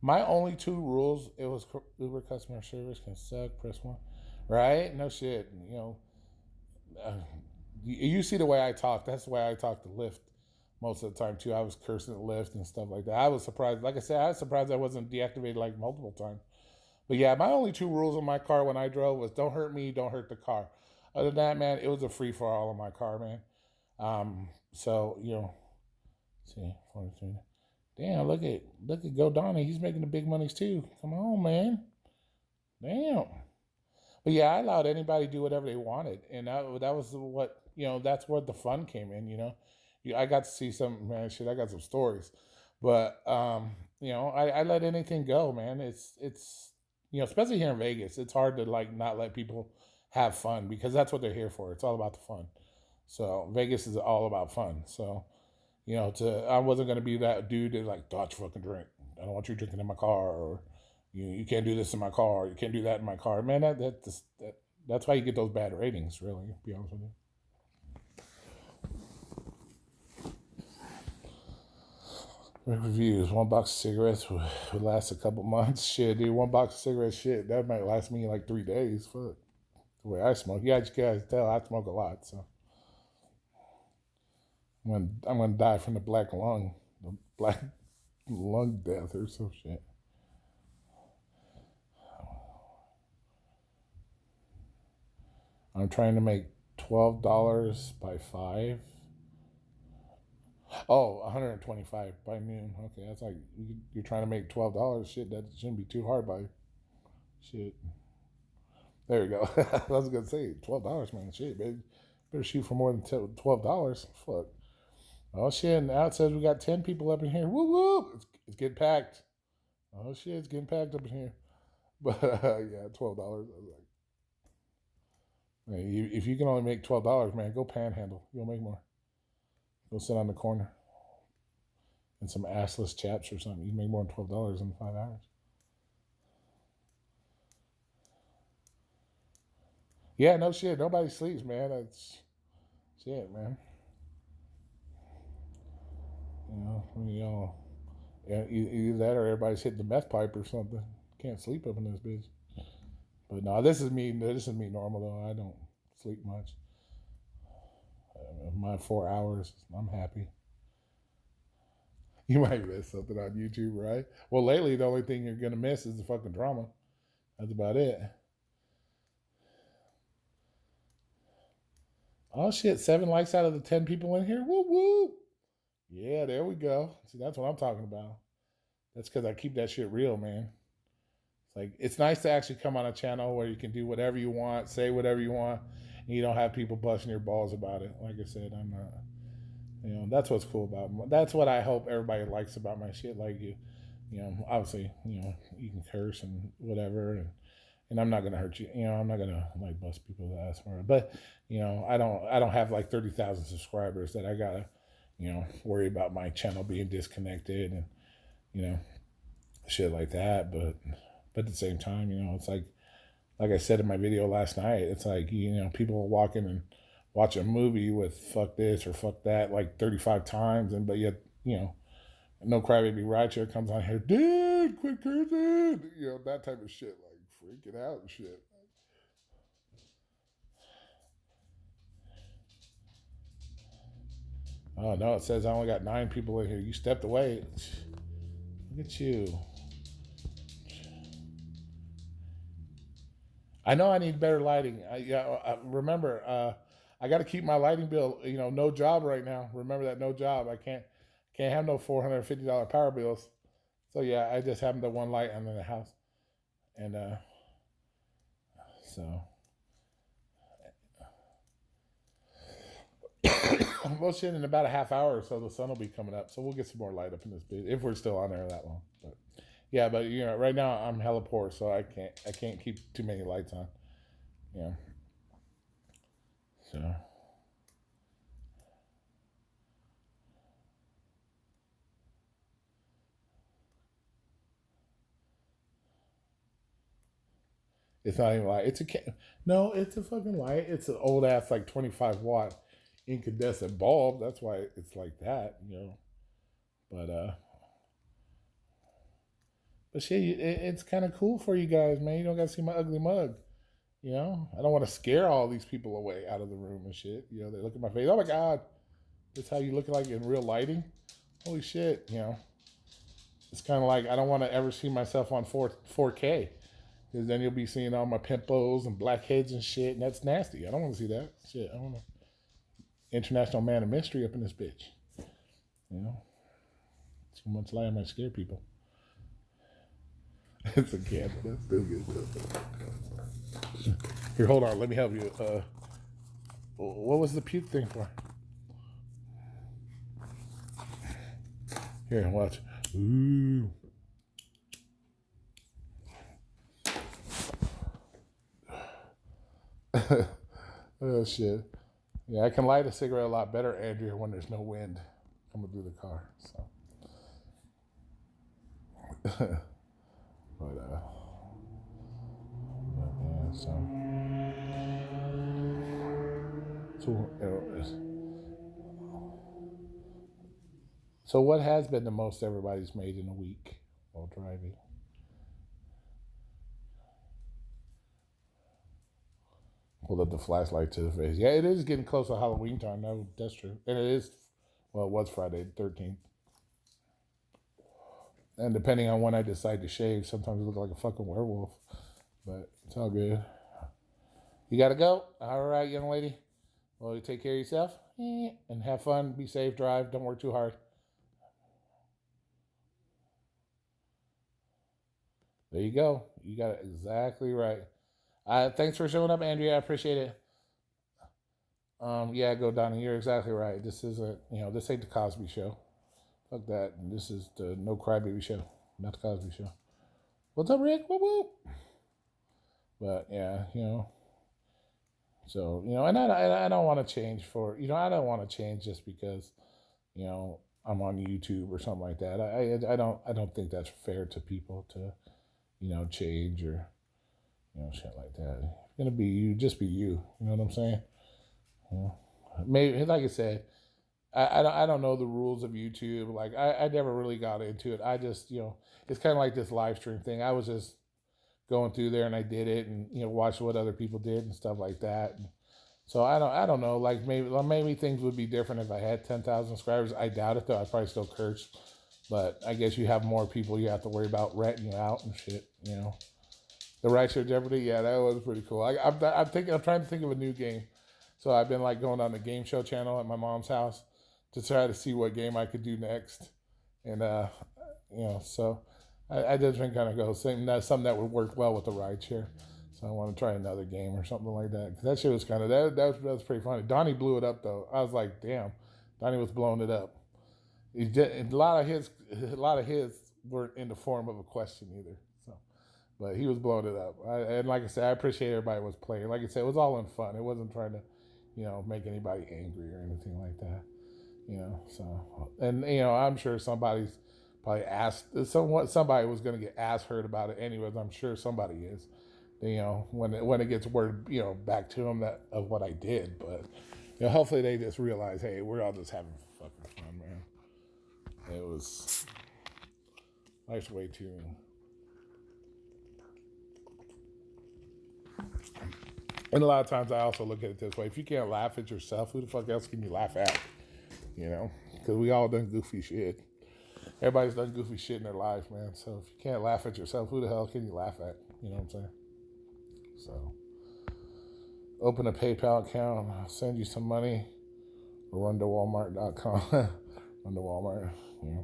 My only two rules, it was Uber customer service can suck. Press one, right? No shit. Uh, you see the way I talk. That's the way I talk to Lyft most of the time too. I was cursing at Lyft and stuff like that. I was surprised. Like I said, I was surprised I wasn't deactivated like multiple times. But yeah, my only two rules on my car when I drove was don't hurt me, don't hurt the car. Other than that, man, it was a free for all on my car, man. So see, 43. Damn, look at Go Donnie. He's making the big monies too. Come on, man. Damn. But yeah, I allowed anybody to do whatever they wanted, and that was what that's where the fun came in. I got to see some man shit. I got some stories, but I let anything go, man. It's especially here in Vegas, it's hard to like not let people have fun because that's what they're here for. It's all about the fun. So Vegas is all about fun. So I wasn't gonna be that dude that like don't fucking drink. I don't want you drinking in my car, or you can't do this in my car. You can't do that in my car, man. That's why you get those bad ratings. Really, to be honest with you. Reviews. One box of cigarettes would last a couple months. Shit, dude. One box of cigarettes, shit, that might last me like 3 days. Fuck. The way I smoke. Yeah, you guys tell I smoke a lot, so I'm gonna die from the black lung death or some shit. I'm trying to make $12 by 5. Oh, 125 by noon. Okay, that's like you're trying to make $12. Shit, that shouldn't be too hard by shit. There you go. I was gonna say $12, man. Shit, baby. Better shoot for more than $12. Fuck. Oh shit! Now it says we got 10 people up in here. Woo woo! It's getting packed. Oh shit! It's getting packed up in here. But yeah, $12. I was like, man, if you can only make $12, man, go panhandle. You'll make more. Go sit on the corner in some assless chaps or something. You make more than $12 in 5 hours. Yeah, no shit. Nobody sleeps, man. That's shit, man. Yeah, either that or everybody's hitting the meth pipe or something. Can't sleep up in this bitch. But no, this is me. This is me normal though. I don't sleep much. My 4 hours, I'm happy. You might miss something on YouTube, right? Well, lately the only thing you're gonna miss is the fucking drama. That's about it. Oh shit! 7 likes out of the 10 people in here. Woo woo! Yeah, there we go. See, that's what I'm talking about. That's because I keep that shit real, man. It's nice to actually come on a channel where you can do whatever you want, say whatever you want, and you don't have people busting your balls about it. Like I said, I'm not. That's what's cool about it. That's what I hope everybody likes about my shit. Like obviously, you can curse and whatever, and I'm not gonna hurt you. I'm not gonna like bust people's ass for it. But I don't have like 30,000 subscribers that I gotta worry about my channel being disconnected and shit like that. But at the same time, it's like I said in my video last night, it's like people walking and watch a movie with fuck this or fuck that like 35 times, but yet no crybaby rideshare comes on here, dude, quit cursing, that type of shit, like freaking out and shit. Oh no, it says I only got 9 people in here. You stepped away. Look at you. I know I need better lighting. Remember, I got to keep my lighting bill. No job right now. Remember that, no job. I can't have no $450 power bills. So yeah, I just have the one light in the house, and so well, shit, in about a half hour or so, the sun will be coming up, so we'll get some more light up in this bit if we're still on there that long. But yeah, but right now I'm hella poor, so I can't keep too many lights on. Yeah. So it's not even light. No, it's a fucking light. It's an old ass like 25-watt incandescent bulb. That's why it's like that. But shit, it's kind of cool for you guys, man. You don't got to see my ugly mug. I don't want to scare all these people away out of the room and shit. They look at my face. Oh my god, that's how you look like in real lighting. Holy shit. It's kind of like I don't want to ever see myself on 4K, because then you'll be seeing all my pimples and blackheads and shit, and that's nasty. I don't want to see that shit. I want to international man of mystery up in this bitch. Too much light might scare people. It's a cat. That's still good. Here, hold on. Let me help you. What was the puke thing for? Here, watch. Ooh. Oh shit. Yeah, I can light a cigarette a lot better, Andrea, when there's no wind coming through the car. So. But yeah, so what has been the most everybody's made in a week while driving? Hold up the flashlight to the face. Yeah, it is getting close to Halloween time. That's true. And it is, well, it was Friday the 13th. And depending on when I decide to shave, sometimes I look like a fucking werewolf. But it's all good. You gotta go? All right, young lady. Well, you take care of yourself and have fun. Be safe, drive. Don't work too hard. There you go. You got it exactly right. Thanks for showing up, Andrea. I appreciate it. Yeah, go Donnie. You're exactly right. This isn't, this ain't the Cosby Show. Fuck that. This is the No Crybaby Show, not the Cosby Show. What's up, Rick? Whoop whoop. But yeah, so and I don't want to change I don't want to change just because I'm on YouTube or something like that. I don't think that's fair to people to change or shit like that. If you're gonna be you, just be you. You know what I'm saying? Maybe, like I said, I don't know the rules of YouTube. Like I never really got into it. I just it's kind of like this live stream thing. I was just going through there and I did it and watched what other people did and stuff like that. And so I don't know. Like maybe things would be different if I had 10,000 subscribers. I doubt it though. I'd probably still curse. But I guess you have more people you have to worry about ratting you out and shit. The Right Share Jeopardy. Yeah, that was pretty cool. I'm trying to think of a new game. So I've been like going on the game show channel at my mom's house to try to see what game I could do next. And, so I just been kind of saying that's something that would work well with the ride share. So I want to try another game or something like that. Cause that shit was kind of, that was pretty funny. Donnie blew it up though. I was like, damn, Donnie was blowing it up. He did, a lot of his weren't in the form of a question either. So, but he was blowing it up. And like I said, I appreciate everybody was playing. Like I said, it was all in fun. It wasn't trying to, make anybody angry or anything like that. So, and I'm sure somebody's probably asked somebody was going to get ass hurt about it anyways. I'm sure somebody is, when it gets word, back to them of what I did, but hopefully they just realize, hey, we're all just having fucking fun, man. It was life's way too. And a lot of times I also look at it this way: if you can't laugh at yourself, who the fuck else can you laugh at? Because we all done goofy shit. Everybody's done goofy shit in their life, man. So if you can't laugh at yourself, who the hell can you laugh at? You know what I'm saying? So open a PayPal account. I'll send you some money. Or run to Walmart.com. Run to Walmart. Yeah.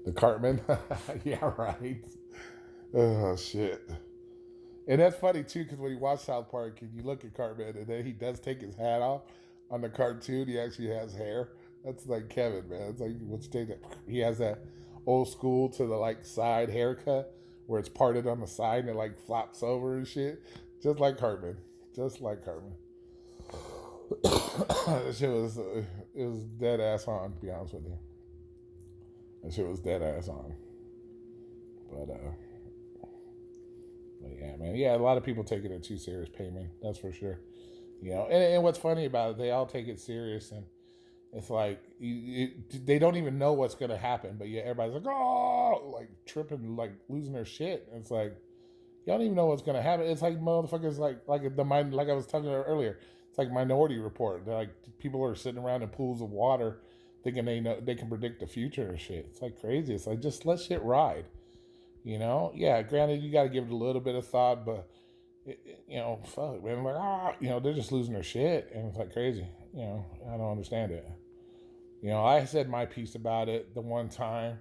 The Cartman. Yeah, right. Oh, shit. And that's funny, too, because when you watch South Park and you look at Cartman and then he does take his hat off on the cartoon, he actually has hair. That's like Kevin, man. It's like, what you take that? He has that old school to the, like, side haircut where it's parted on the side and it, like, flops over and shit. Just like Cartman. Just like Cartman. That shit was, it was dead ass on, to be honest with you. That shit was dead ass on. But yeah, man. Yeah, a lot of people taking it too serious, payment. That's for sure. You know, and what's funny about it, they all take it serious, and it's like they don't even know what's gonna happen, but yeah, everybody's like, oh, like tripping, like losing their shit. And it's like y'all don't even know what's gonna happen. It's like motherfuckers, like the mind, like I was talking about earlier. It's like Minority Report. They're like people are sitting around in pools of water, thinking they know they can predict the future and shit. It's like crazy. It's like just let shit ride. You know, yeah. Granted, you got to give it a little bit of thought, but you know, fuck, man. Like, you know, they're just losing their shit, and it's like crazy. You know, I don't understand it. You know, I said my piece about it the one time,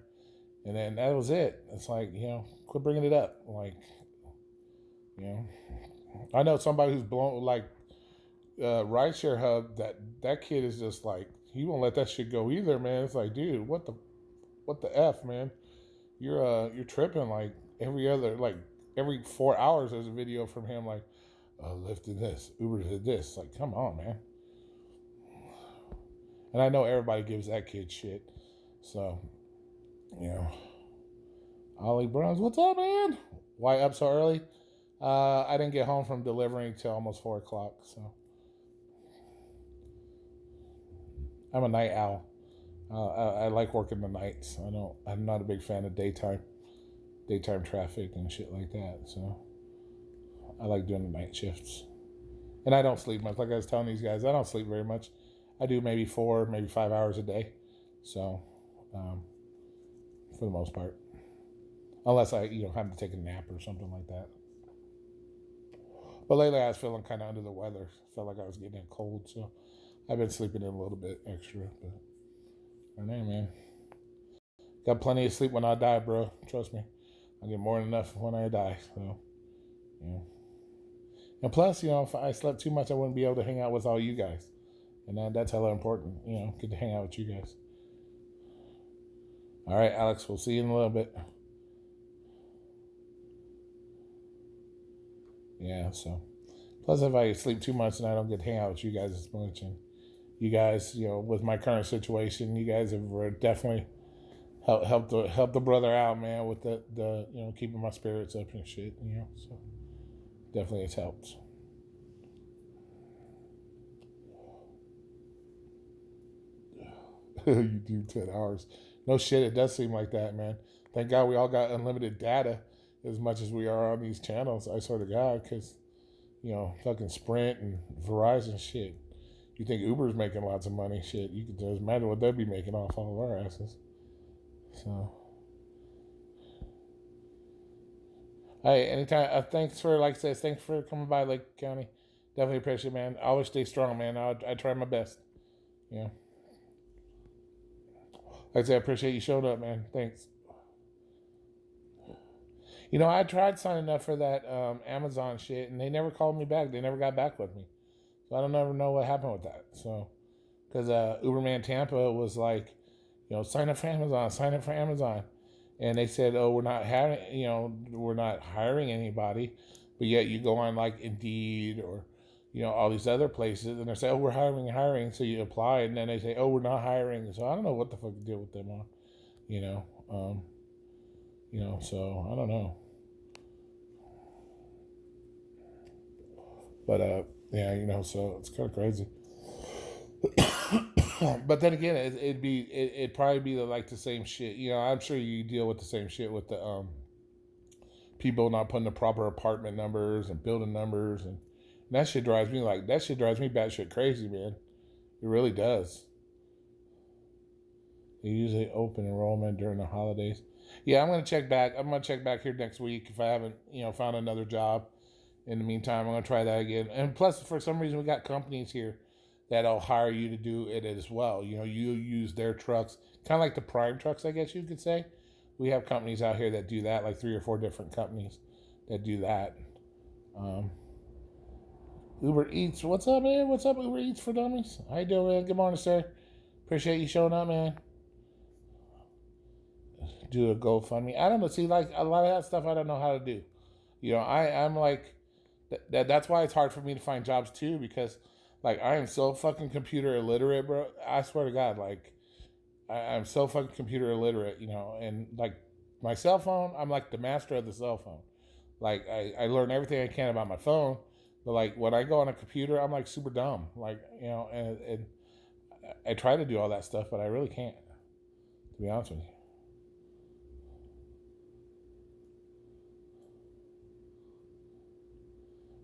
and then that was it. It's like, you know, quit bringing it up. Like, you know, I know somebody who's blown like rideshare hub. That kid is just like he won't let that shit go either, man. It's like, dude, what the f, man? You're tripping. Like every 4 hours there's a video from him like Lyft did this, Uber did this. Like, come on, man. And I know everybody gives that kid shit. So, you know. Ollie Browns, what's up, man? Why up so early? I didn't get home from delivering till almost 4 o'clock, so I'm a night owl. I like working the nights. I'm not a big fan of daytime traffic and shit like that. So I like doing the night shifts. And I don't sleep much. Like I was telling these guys, I don't sleep very much. I do maybe 4, maybe 5 hours a day. So, for the most part, unless I have to take a nap or something like that. But lately I was feeling kind of under the weather. Felt like I was getting a cold, so I've been sleeping in a little bit extra. But I don't know, man. Got plenty of sleep when I die, bro. Trust me. I get more than enough when I die. So, yeah. And plus, if I slept too much, I wouldn't be able to hang out with all you guys. And that's hella important, get to hang out with you guys. All right, Alex, we'll see you in a little bit. Yeah, so. Plus, if I sleep too much and I don't get to hang out with you guys as much, and you guys, with my current situation, you guys have definitely helped the brother out, man, with the keeping my spirits up and shit, so definitely it's helped. You do 10 hours. No shit, it does seem like that, man. Thank God we all got unlimited data as much as we are on these channels. I swear to God, because, fucking Sprint and Verizon shit. You think Uber's making lots of money? Shit, you can just imagine what they'd be making off all of our asses. So, hey, anytime. Thanks for, like I said, thanks for coming by Lake County. Definitely appreciate it, man. I always stay strong, man. I try my best. Like I said, I appreciate you showing up, man. Thanks. I tried signing up for that Amazon shit, and they never called me back. They never got back with me. So I don't ever know what happened with that. So, because Uberman Tampa was like, sign up for Amazon. And they said, oh, we're not hiring anybody. But yet you go on like Indeed or, all these other places, and they say, oh, we're hiring. So you apply, and then they say, oh, we're not hiring. So I don't know what the fuck to deal with them on, so I don't know. But, yeah, so it's kind of crazy. But then again, it'd probably be like the same shit. I'm sure you deal with the same shit with the people not putting the proper apartment numbers and building numbers, and that shit drives me batshit crazy, man. It really does. They usually open enrollment during the holidays. Yeah, I'm gonna check back. I'm gonna check back here next week if I haven't, found another job. In the meantime, I'm gonna try that again. And plus, for some reason, we got companies here that'll hire you to do it as well. You use their trucks, kind of like the prime trucks, I guess you could say. We have companies out here that do that, like 3 or 4 different companies that do that. Um, Uber Eats, what's up, man? What's up, Uber Eats for Dummies? How you doing, man? Good morning, sir. Appreciate you showing up, man. Do a GoFundMe. I don't know. See, like a lot of that stuff, I don't know how to do. I'm like that's why it's hard for me to find jobs too, because like I am so fucking computer illiterate, bro. I swear to God, like I'm so fucking computer illiterate, and like my cell phone, I'm like the master of the cell phone. Like I learn everything I can about my phone, but like when I go on a computer, I'm like super dumb. Like and I try to do all that stuff, but I really can't. To be honest with you.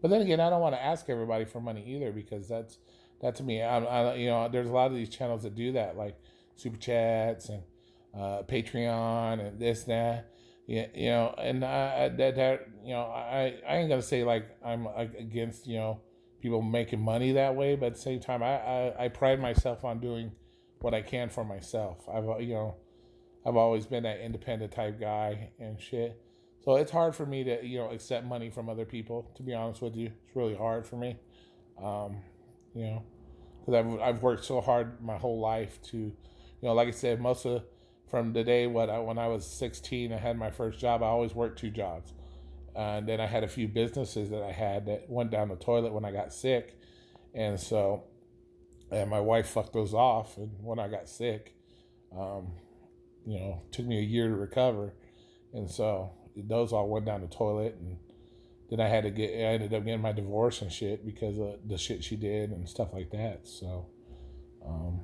But then again, I don't want to ask everybody for money either, because that to me, there's a lot of these channels that do that, like super chats and Patreon and this that, yeah, and I ain't gonna say like I'm like against people making money that way, but at the same time, I pride myself on doing what I can for myself. I've always been that independent type guy and shit. So it's hard for me to, accept money from other people, to be honest with you. It's really hard for me. Um, you know, because I've worked so hard my whole life to, like I said, from the day when I was 16, I had my first job. I always worked 2 jobs. And then I had a few businesses that I had that went down the toilet when I got sick. And so, and my wife fucked those off. And when I got sick, um, took me a year to recover. And so those all went down the toilet. And then I ended up getting my divorce and shit because of the shit she did and stuff like that. Um,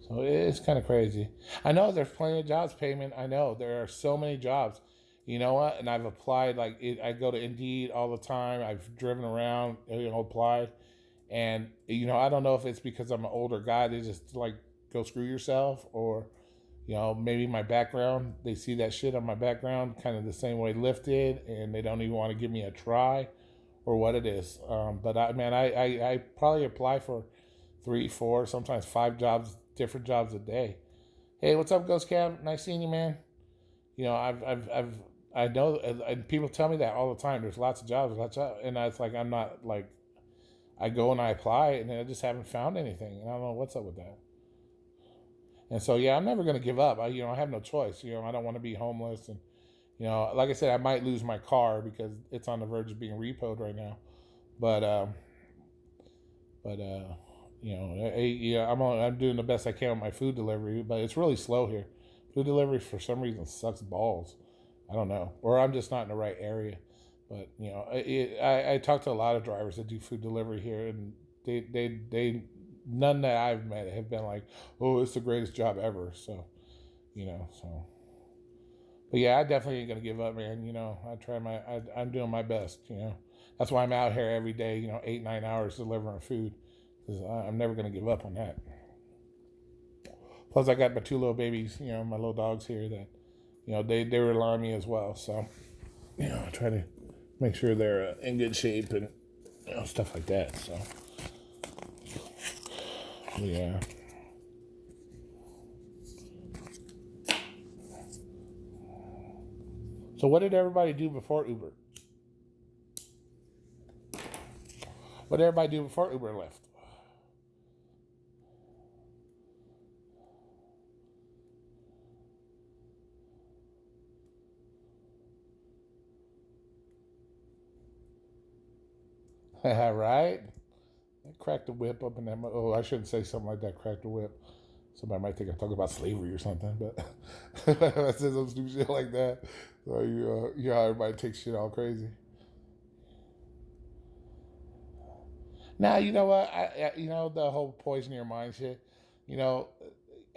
so it's kind of crazy. I know there's plenty of jobs, payment. I know there are so many jobs. You know what? And I've applied, I go to Indeed all the time. I've driven around, applied. And, I don't know if it's because I'm an older guy. They just like, go screw yourself, or, maybe my background, they see that shit on my background kind of the same way Lyft did, and they don't even want to give me a try, or what it is. But I probably apply for 3, 4, sometimes 5 jobs, different jobs a day. Hey, what's up, Ghost Cab? Nice seeing you, man. I know, and people tell me that all the time. There's lots of jobs, and it's like I'm not like, I go and I apply, and I just haven't found anything, and I don't know what's up with that. And so, yeah, I'm never gonna give up. I have no choice. I don't want to be homeless, and like I said, I might lose my car because it's on the verge of being repoed right now. But I'm doing the best I can with my food delivery, but it's really slow here. Food delivery for some reason sucks balls. I don't know, or I'm just not in the right area. But I talk to a lot of drivers that do food delivery here, and they none that I've met have been like, oh, it's the greatest job ever. So, so. But yeah, I definitely ain't gonna give up, man. I'm doing my best. That's why I'm out here every day. 8, 9 hours delivering food, because I'm never gonna give up on that. Plus, I got my 2 little babies. My little dogs here that, they rely on me as well. So, I try to make sure they're in good shape and stuff like that. So, yeah. So what did everybody do before Uber? What did everybody do before Uber left? Right? Crack the whip up in that. Oh, I shouldn't say something like that. Crack the whip. Somebody might think I'm talking about slavery or something, but I said some stupid shit like that. So everybody takes shit all crazy. Now you know what? The whole poison your mind shit. You know,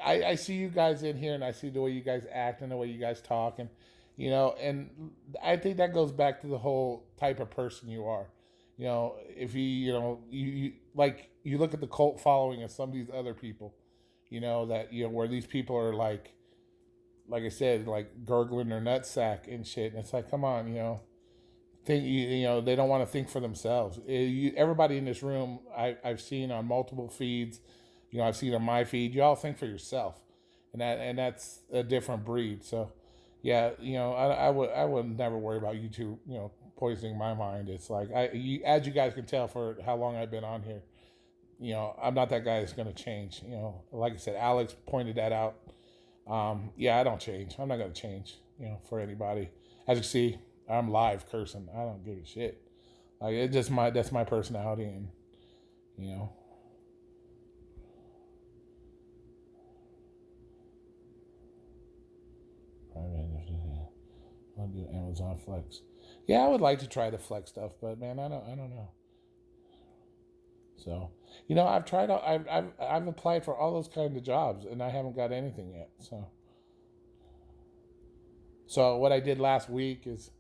I see you guys in here, and I see the way you guys act and the way you guys talk, and and I think that goes back to the whole type of person you are. If you like, you look at the cult following of some of these other people, you know, that, you know, where these people are like I said, like gurgling their nutsack and shit. And it's like, come on, you know, think you know, they don't want to think for themselves. Everybody in this room, I've seen on multiple feeds, you know, I've seen on my feed. You all think for yourself, and that's a different breed. So, yeah, you know, I would never worry about YouTube, you know, poisoning my mind. It's like as you guys can tell for how long I've been on here, you know, I'm not that guy that's going to change. You know, like I said, Alex pointed that out. Yeah, I don't change. I'm not going to change, you know, for anybody. As you see, I'm live cursing. I don't give a shit. Like, it's just that's my personality, and, you know. I'll do Amazon Flex. Yeah, I would like to try the Flex stuff, but man, I don't know. So, you know, I've applied for all those kinds of jobs, and I haven't got anything yet. So what I did last week is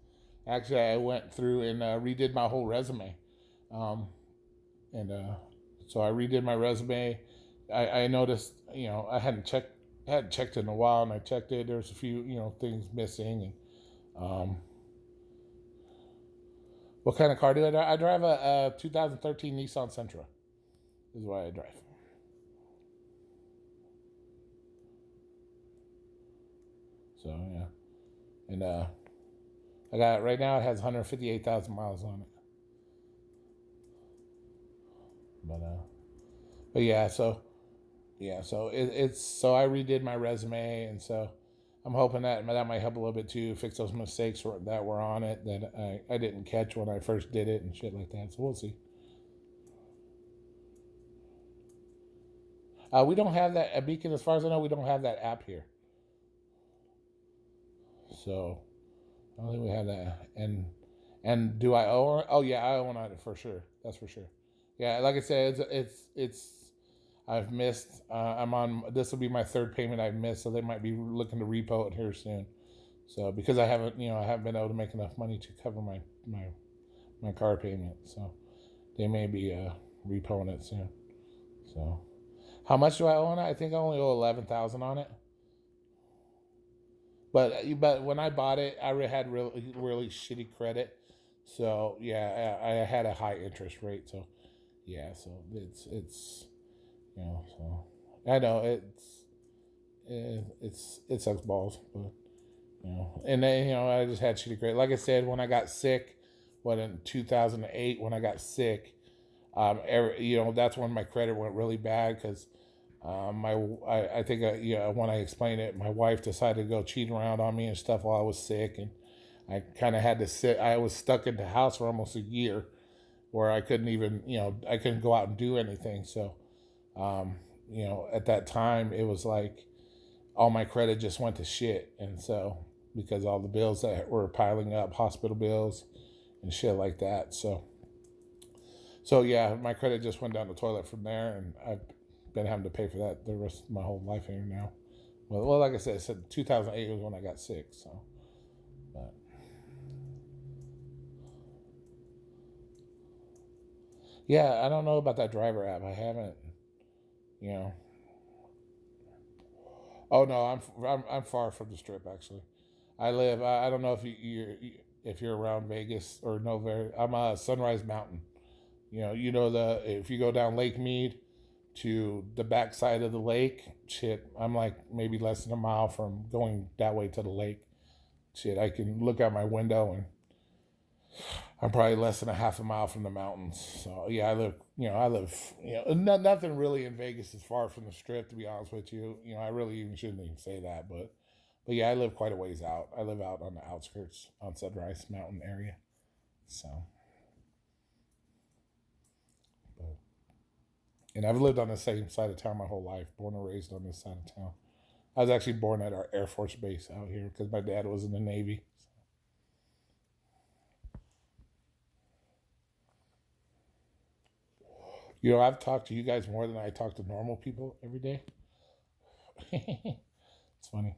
actually I went through and redid my whole resume, um, and so I redid my resume. I noticed, you know, I hadn't checked it in a while, and I checked it. There's a few, you know, things missing, and what kind of car do I drive? I drive a 2013 Nissan Sentra. Is what I drive. So yeah, and I got right now. It has 158,000 miles on it. But yeah, so it's so I redid my resume, and so I'm hoping that might help a little bit too, fix those mistakes that were on it that I didn't catch when I first did it and shit like that. So we'll see. We don't have that at Beacon, as far as I know. We don't have that app here, so I don't think we have that. And do I owe her? Oh yeah, I own it for sure. That's for sure. Yeah, like I said, it's I've missed. I'm on. This will be my third payment I've missed, so they might be looking to repo it here soon. So because I haven't been able to make enough money to cover my car payment, so they may be repoing it soon. So how much do I owe on it? I think I only owe 11,000 on it. But when I bought it, I had really shitty credit. So yeah, I had a high interest rate. So yeah, so it's you know, so I know it sucks balls, but you know, and then, you know, I just had shitty credit. Like I said, when I got sick, in 2008, when I got sick, you know, that's when my credit went really bad because I think you know, when I explained it, my wife decided to go cheat around on me and stuff while I was sick, and I kind of had to sit. I was stuck in the house for almost a year, where I couldn't even, you know, I couldn't go out and do anything. So, um, you know, at that time, it was like all my credit just went to shit, and so because all the bills that were piling up, hospital bills and shit like that. So yeah, my credit just went down the toilet from there, and I've been having to pay for that the rest of my whole life here now. Well, like I said 2008 was when I got sick. So, but yeah, I don't know about that driver app. I haven't, you know. Oh no, I'm far from the strip actually. I live. I don't know if if you're around Vegas or no. I'm Sunrise Mountain. You know the if you go down Lake Mead to the backside of the lake, shit, I'm like maybe less than a mile from going that way to the lake. Shit, I can look out my window and I'm probably less than a half a mile from the mountains. So yeah, I live, nothing really in Vegas is far from the strip. To be honest with you, I really even shouldn't even say that, but yeah, I live quite a ways out. I live out on the outskirts on Sunrise Mountain area. So, but, and I've lived on the same side of town my whole life. Born and raised on this side of town. I was actually born at our Air Force base out here because my dad was in the Navy. I've talked to you guys more than I talk to normal people every day. It's funny.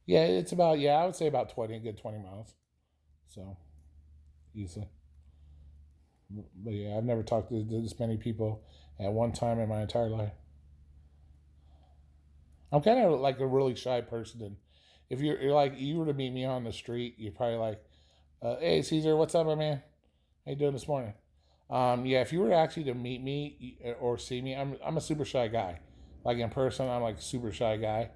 Yeah, it's I would say about 20, a good 20 miles. So, easily. But yeah, I've never talked to this many people at one time in my entire life. I'm kind of like a really shy person, and if you're like you were to meet me on the street, you're probably like, "Hey, Caesar, what's up, my man? How you doing this morning?" Yeah, if you were actually to meet me or see me, I'm a super shy guy. Like in person, I'm like a super shy guy.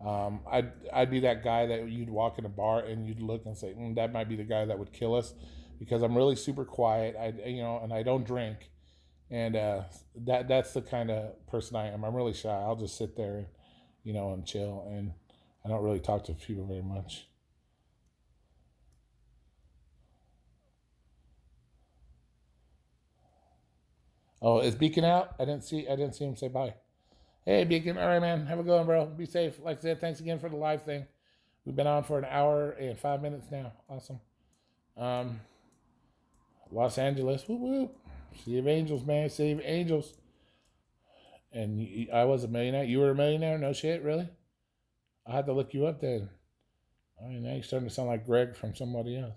I'd be that guy that you'd walk in a bar and you'd look and say, that might be the guy that would kill us, because I'm really super quiet. And I don't drink, and that's the kind of person I am. I'm really shy. I'll just sit there, and and chill, and I don't really talk to people very much. Oh, is Beacon out? I didn't see him say bye. Hey, Beacon. All right, man. Have a good one, bro. Be safe. Like I said, thanks again for the live thing. We've been on for an hour and 5 minutes now. Awesome. Um, Los Angeles. Whoop whoop. City of Angels, man. City of Angels. And I was a millionaire. You were a millionaire? No shit, really? I had to look you up then. I mean, now you're starting to sound like Greg from somebody else.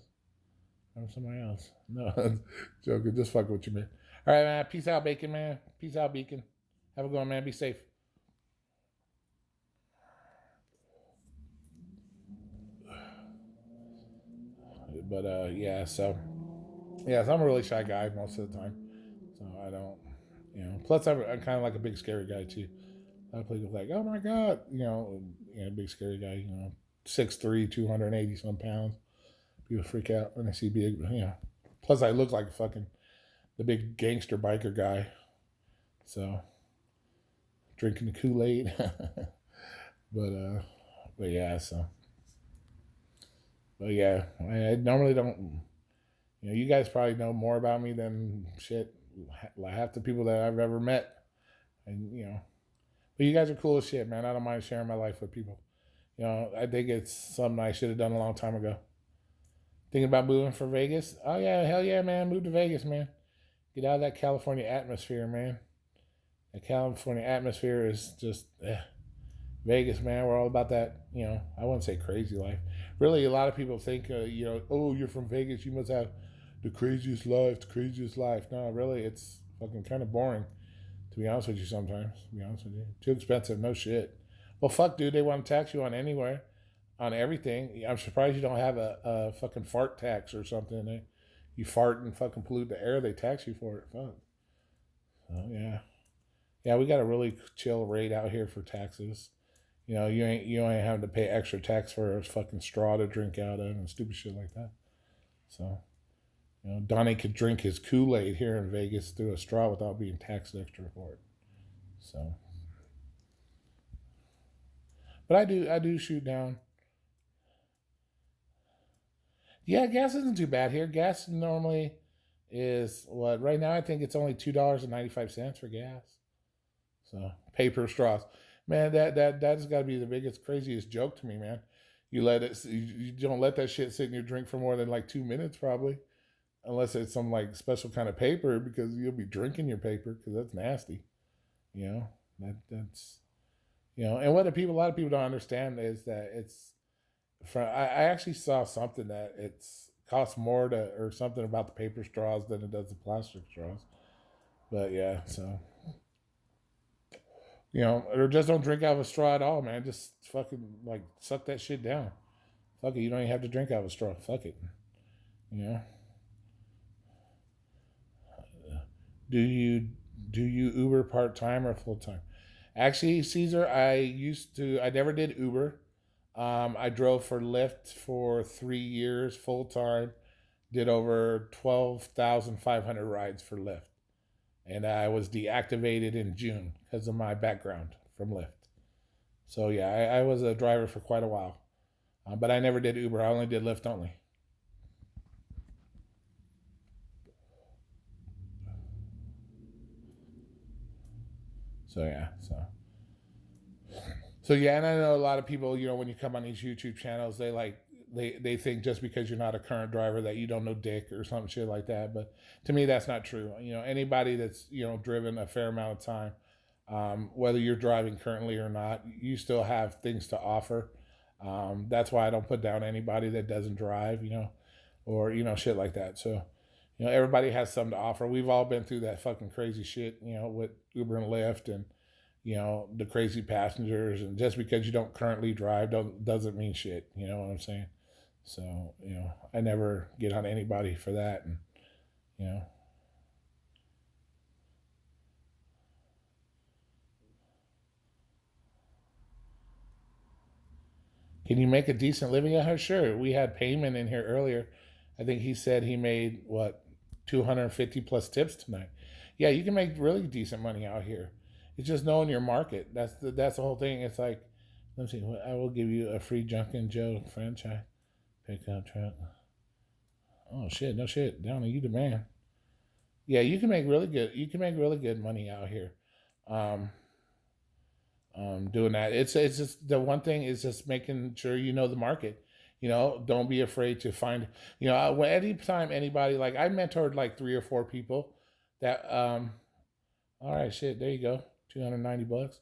From somebody else. No, joking. Just fucking with you, man. All right, man. Peace out, Bacon, man. Peace out, Beacon. Have a good one, man. Be safe. But so I'm a really shy guy most of the time. So I don't, Plus, I'm kind of like a big scary guy too. I play with like, oh my god, big scary guy. 6'3", 280 some pounds. People freak out when they see big. Plus, I look like fucking the big gangster biker guy. So drinking the Kool-Aid. but but yeah, so but yeah, I normally don't. You guys probably know more about me than shit. Like half the people that I've ever met, and but you guys are cool as shit, man. I don't mind sharing my life with people. I think it's something I should have done a long time ago. Thinking about moving for Vegas? Oh yeah, hell yeah, man! Move to Vegas, man. Get out of that California atmosphere, man. The California atmosphere is just Vegas, man. We're all about that. I wouldn't say crazy life. Really, a lot of people think, oh, you're from Vegas, you must have the craziest life, the craziest life. No, really, it's fucking kind of boring. To be honest with you, sometimes. To be honest with you, too expensive. No shit. Well, fuck, dude. They want to tax you on anywhere, on everything. I'm surprised you don't have a fucking fart tax or something. You fart and fucking pollute the air, they tax you for it. Fuck. So yeah, yeah. We got a really chill rate out here for taxes. You ain't having to pay extra tax for a fucking straw to drink out of and stupid shit like that. So Donnie could drink his Kool-Aid here in Vegas through a straw without being taxed extra for it. So, but I do shoot down. Yeah, gas isn't too bad here. Gas normally is what right now I think it's only $2.95 for gas. So paper straws, man. That's got to be the biggest craziest joke to me, man. You don't let that shit sit in your drink for more than like 2 minutes probably, unless it's some like special kind of paper because you'll be drinking your paper because that's nasty. You know that's and what a lot of people don't understand is that it's I actually saw something that it's costs more to or something about the paper straws than it does the plastic straws. But yeah, so or just don't drink out of a straw at all, man. Just fucking like suck that shit down. Fuck it, you don't even have to drink out of a straw. Fuck it, you know. Do you do you Uber part time or full time? Actually, Caesar, I never did Uber. I drove for Lyft for 3 years full time. Did over 12,500 rides for Lyft, and I was deactivated in June because of my background from Lyft. So yeah, I was a driver for quite a while, but I never did Uber. I only did Lyft only. So yeah, so yeah, and I know a lot of people, when you come on these YouTube channels, they think just because you're not a current driver that you don't know dick or some shit like that. But to me, that's not true. Anybody that's driven a fair amount of time, whether you're driving currently or not, you still have things to offer. That's why I don't put down anybody that doesn't drive, or shit like that. So, everybody has something to offer. We've all been through that fucking crazy shit, with Uber and Lyft and the crazy passengers. And just because you don't currently drive doesn't mean shit. You know what I'm saying? So I never get on anybody for that, and you know. Can you make a decent living at her? Sure. We had Payment in here earlier. I think he said he made what 250 plus tips tonight. Yeah, you can make really decent money out here. It's just knowing your market. That's the whole thing. It's like, let me see. I will give you a free Junkin' Joe franchise pickup truck. Oh shit, no shit, Downey, you the man. Yeah, you can make really good. You can make really good money out here. Um, doing that. It's just the one thing is just making sure you know the market. Don't be afraid to find. When anytime anybody like I mentored like 3 or 4 people that. All right, shit. There you go. $290.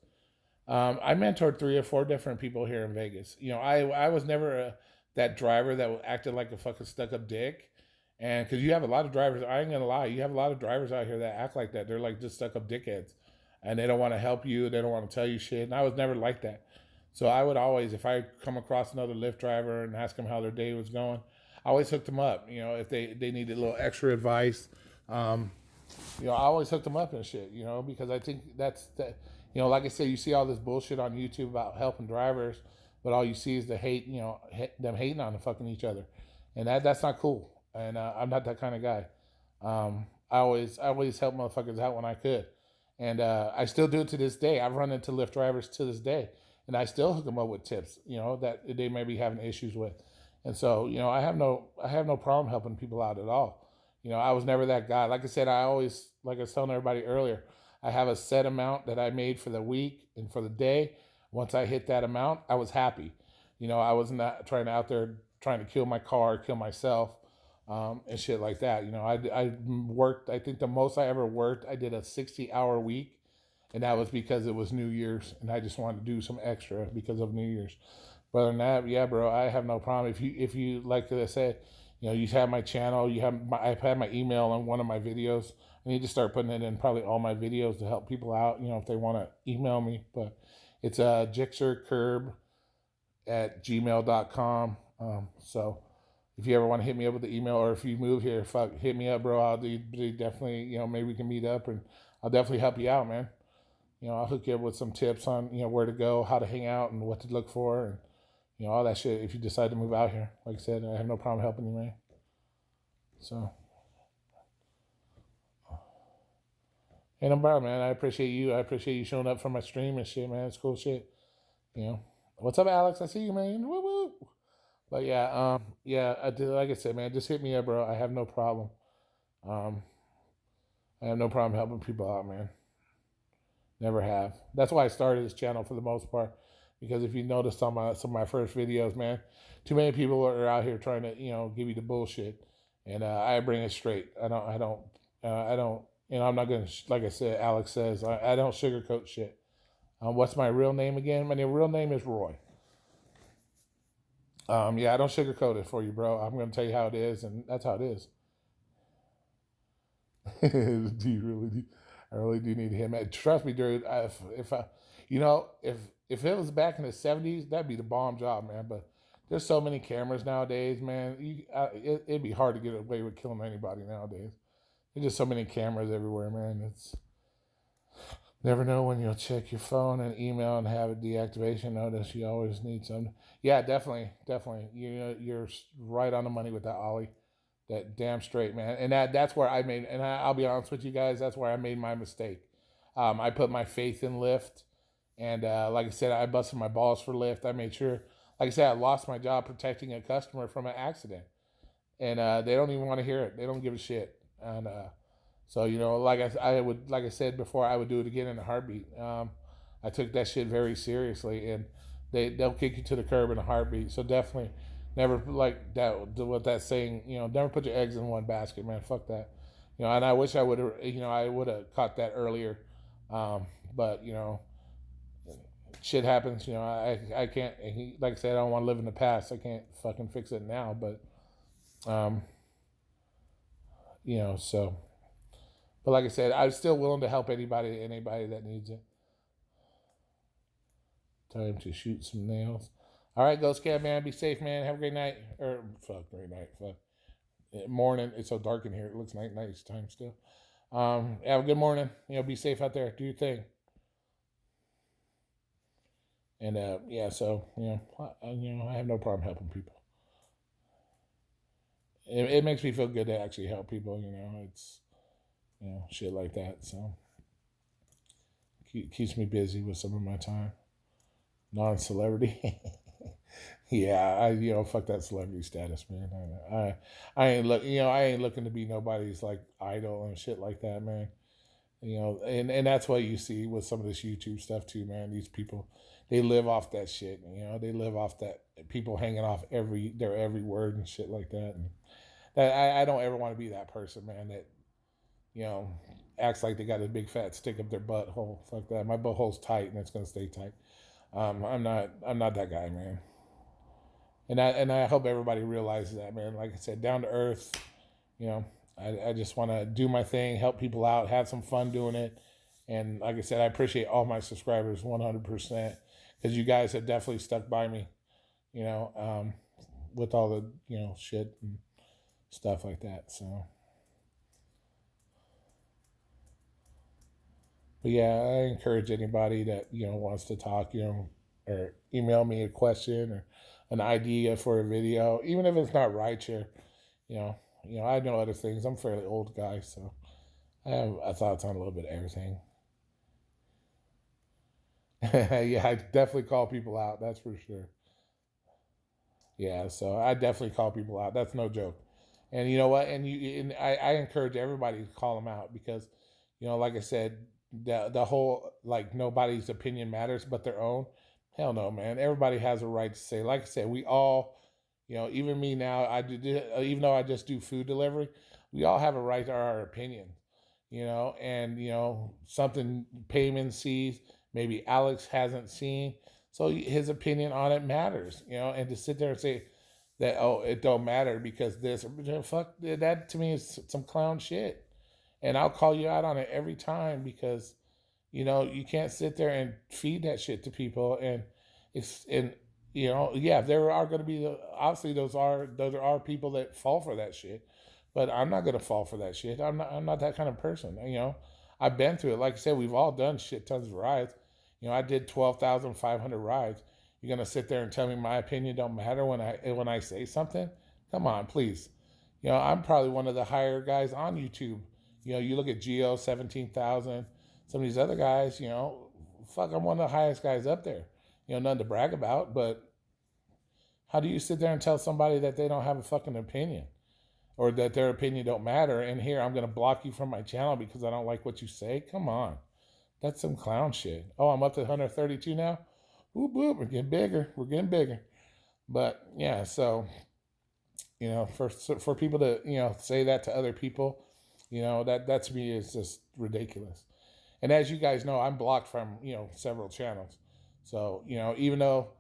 I mentored 3 or 4 different people here in Vegas. I was never that driver that acted like a fucking stuck up dick. And because you have a lot of drivers, I ain't gonna lie, you have a lot of drivers out here that act like that. They're like just stuck up dickheads, and they don't want to help you. They don't want to tell you shit. And I was never like that. So I would always, if I come across another Lyft driver and ask them how their day was going, I always hooked them up. If they needed a little extra advice, um, I always hooked them up and shit. Because I think that's that. Like I said, you see all this bullshit on YouTube about helping drivers, but all you see is the hate. Them hating on the fucking each other, and that's not cool. And I'm not that kind of guy. I always help motherfuckers out when I could, and I still do it to this day. I've run into Lyft drivers to this day, and I still hook them up with tips. That they may be having issues with, and so I have no problem helping people out at all. I was never that guy. Like I said, like I was telling everybody earlier, I have a set amount that I made for the week and for the day. Once I hit that amount, I was happy. I was not trying out there trying to kill my car, kill myself, and shit like that. I worked. I think the most I ever worked, I did a 60-hour week, and that was because it was New Year's, and I just wanted to do some extra because of New Year's. But other than that, yeah, bro, I have no problem. If you like I said, you have my channel, I've had my email on one of my videos. I need to start putting it in probably all my videos to help people out. If they want to email me, but it's jixercurb@gmail.com. So if you ever want to hit me up with the email, or if you move here, fuck, hit me up, bro. I'll definitely, maybe we can meet up, and I'll definitely help you out, man. I'll hook you up with some tips on, where to go, how to hang out, and what to look for, and all that shit. If you decide to move out here, like I said, I have no problem helping you, man. So, hey, no problem, man. I appreciate you. I appreciate you showing up for my stream and shit, man. It's cool shit. What's up, Alex? I see you, man. Woo woo. But yeah, I did. Like I said, man, just hit me up, bro. I have no problem. Um, I have no problem helping people out, man. Never have. That's why I started this channel for the most part. Because if you noticed on some of my first videos, man, too many people are out here trying to, give you the bullshit, and I bring it straight. I don't. I'm not gonna, like I said, Alex says, I don't sugarcoat shit. What's my real name again? My real name is Roy. Yeah, I don't sugarcoat it for you, bro. I'm gonna tell you how it is, and that's how it is. Do you really? I really do need him. Trust me, dude. If I, if it was back in the '70s, that'd be the bomb job, man. But there's so many cameras nowadays, man. It'd be hard to get away with killing anybody nowadays. There's just so many cameras everywhere, man. It's never know when you'll check your phone and email and have a deactivation notice. You always need some. Yeah, definitely, definitely. You're right on the money with that, Ollie. That damn straight, man. And that's where I made. And I'll be honest with you guys, that's where I made my mistake. I put my faith in Lyft, and like I said, I busted my balls for Lyft. I made sure, like I said, I lost my job protecting a customer from an accident, and they don't even want to hear it. They don't give a shit. And so like I said before, I would do it again in a heartbeat. I took that shit very seriously, and they'll kick you to the curb in a heartbeat. So definitely, never like that. What that saying, never put your eggs in one basket, man. Fuck that. And I wish I would have, I would have caught that earlier. But shit happens. I can't. Like I said, I don't want to live in the past. I can't fucking fix it now. But you know, so, but like I said, I'm still willing to help anybody that needs it. Time to shoot some nails. All right, Ghost Cat, man. Be safe, man. Have a great night. Or, great night. Morning. It's so dark in here. It looks night time still. Have a good morning. You know, be safe out there. Do your thing. And, yeah, so, you know, I have no problem helping people. It makes me feel good to actually help people, you know. It's, you know, shit like that. So, keeps me busy with some of my time. Non-celebrity. Yeah, you know, fuck that celebrity status, man. I ain't I ain't looking to be nobody's like idol and shit like that, man. You know, and that's what you see with some of this YouTube stuff too, man. These people, they live off that shit. You know, they live off that, people hanging off their every word and shit like that. And that I don't ever want to be that person, man. That, you know, acts like they got a big fat stick up their butthole. Fuck that. My butthole's tight and it's gonna stay tight. I'm not that guy, man. And I hope everybody realizes that, man. Like I said, down to earth. You know, I just want to do my thing, help people out, have some fun doing it. And like I said, I appreciate all my subscribers 100%, because you guys have definitely stuck by me, you know, with all the, you know, shit and stuff like that. So, but yeah, I encourage anybody that, you know, wants to talk, you know, or email me a question or an idea for a video, even if it's not rideshare, you know. I know other things. I'm a fairly old guy, so I have thoughts on a little bit of everything. Yeah, I definitely call people out. That's for sure. Yeah, so I definitely call people out. That's no joke. And you know what? And I encourage everybody to call them out, because, you know, like I said, the whole, like, nobody's opinion matters but their own. Hell no, man. Everybody has a right to say. Like I said, we all, you know, even me now, even though I just do food delivery, we all have a right to our opinion, you know. And, you know, something Payman sees, maybe Alex hasn't seen, so his opinion on it matters, you know. And to sit there and say that, oh, it don't matter because this, fuck that, to me is some clown shit. And I'll call you out on it every time, because, you know, you can't sit there and feed that shit to people. And you know, yeah, there are going to be, obviously those are people that fall for that shit, but I'm not going to fall for that shit. I'm not that kind of person. You know, I've been through it. Like I said, we've all done shit tons of rides. You know, I did 12,500 rides. You're going to sit there and tell me my opinion don't matter when I say something? Come on, please. You know, I'm probably one of the higher guys on YouTube. You know, you look at Geo, 17,000. Some of these other guys, you know, fuck, I'm one of the highest guys up there. You know, nothing to brag about, but how do you sit there and tell somebody that they don't have a fucking opinion, or that their opinion don't matter? And here, I'm going to block you from my channel because I don't like what you say? Come on. That's some clown shit. Oh, I'm up to 132 now? Whoop, whoop, we're getting bigger. We're getting bigger. But, yeah, so, you know, for people to, you know, say that to other people, you know, that to me is just ridiculous. And as you guys know, I'm blocked from, you know, several channels. So, you know, even though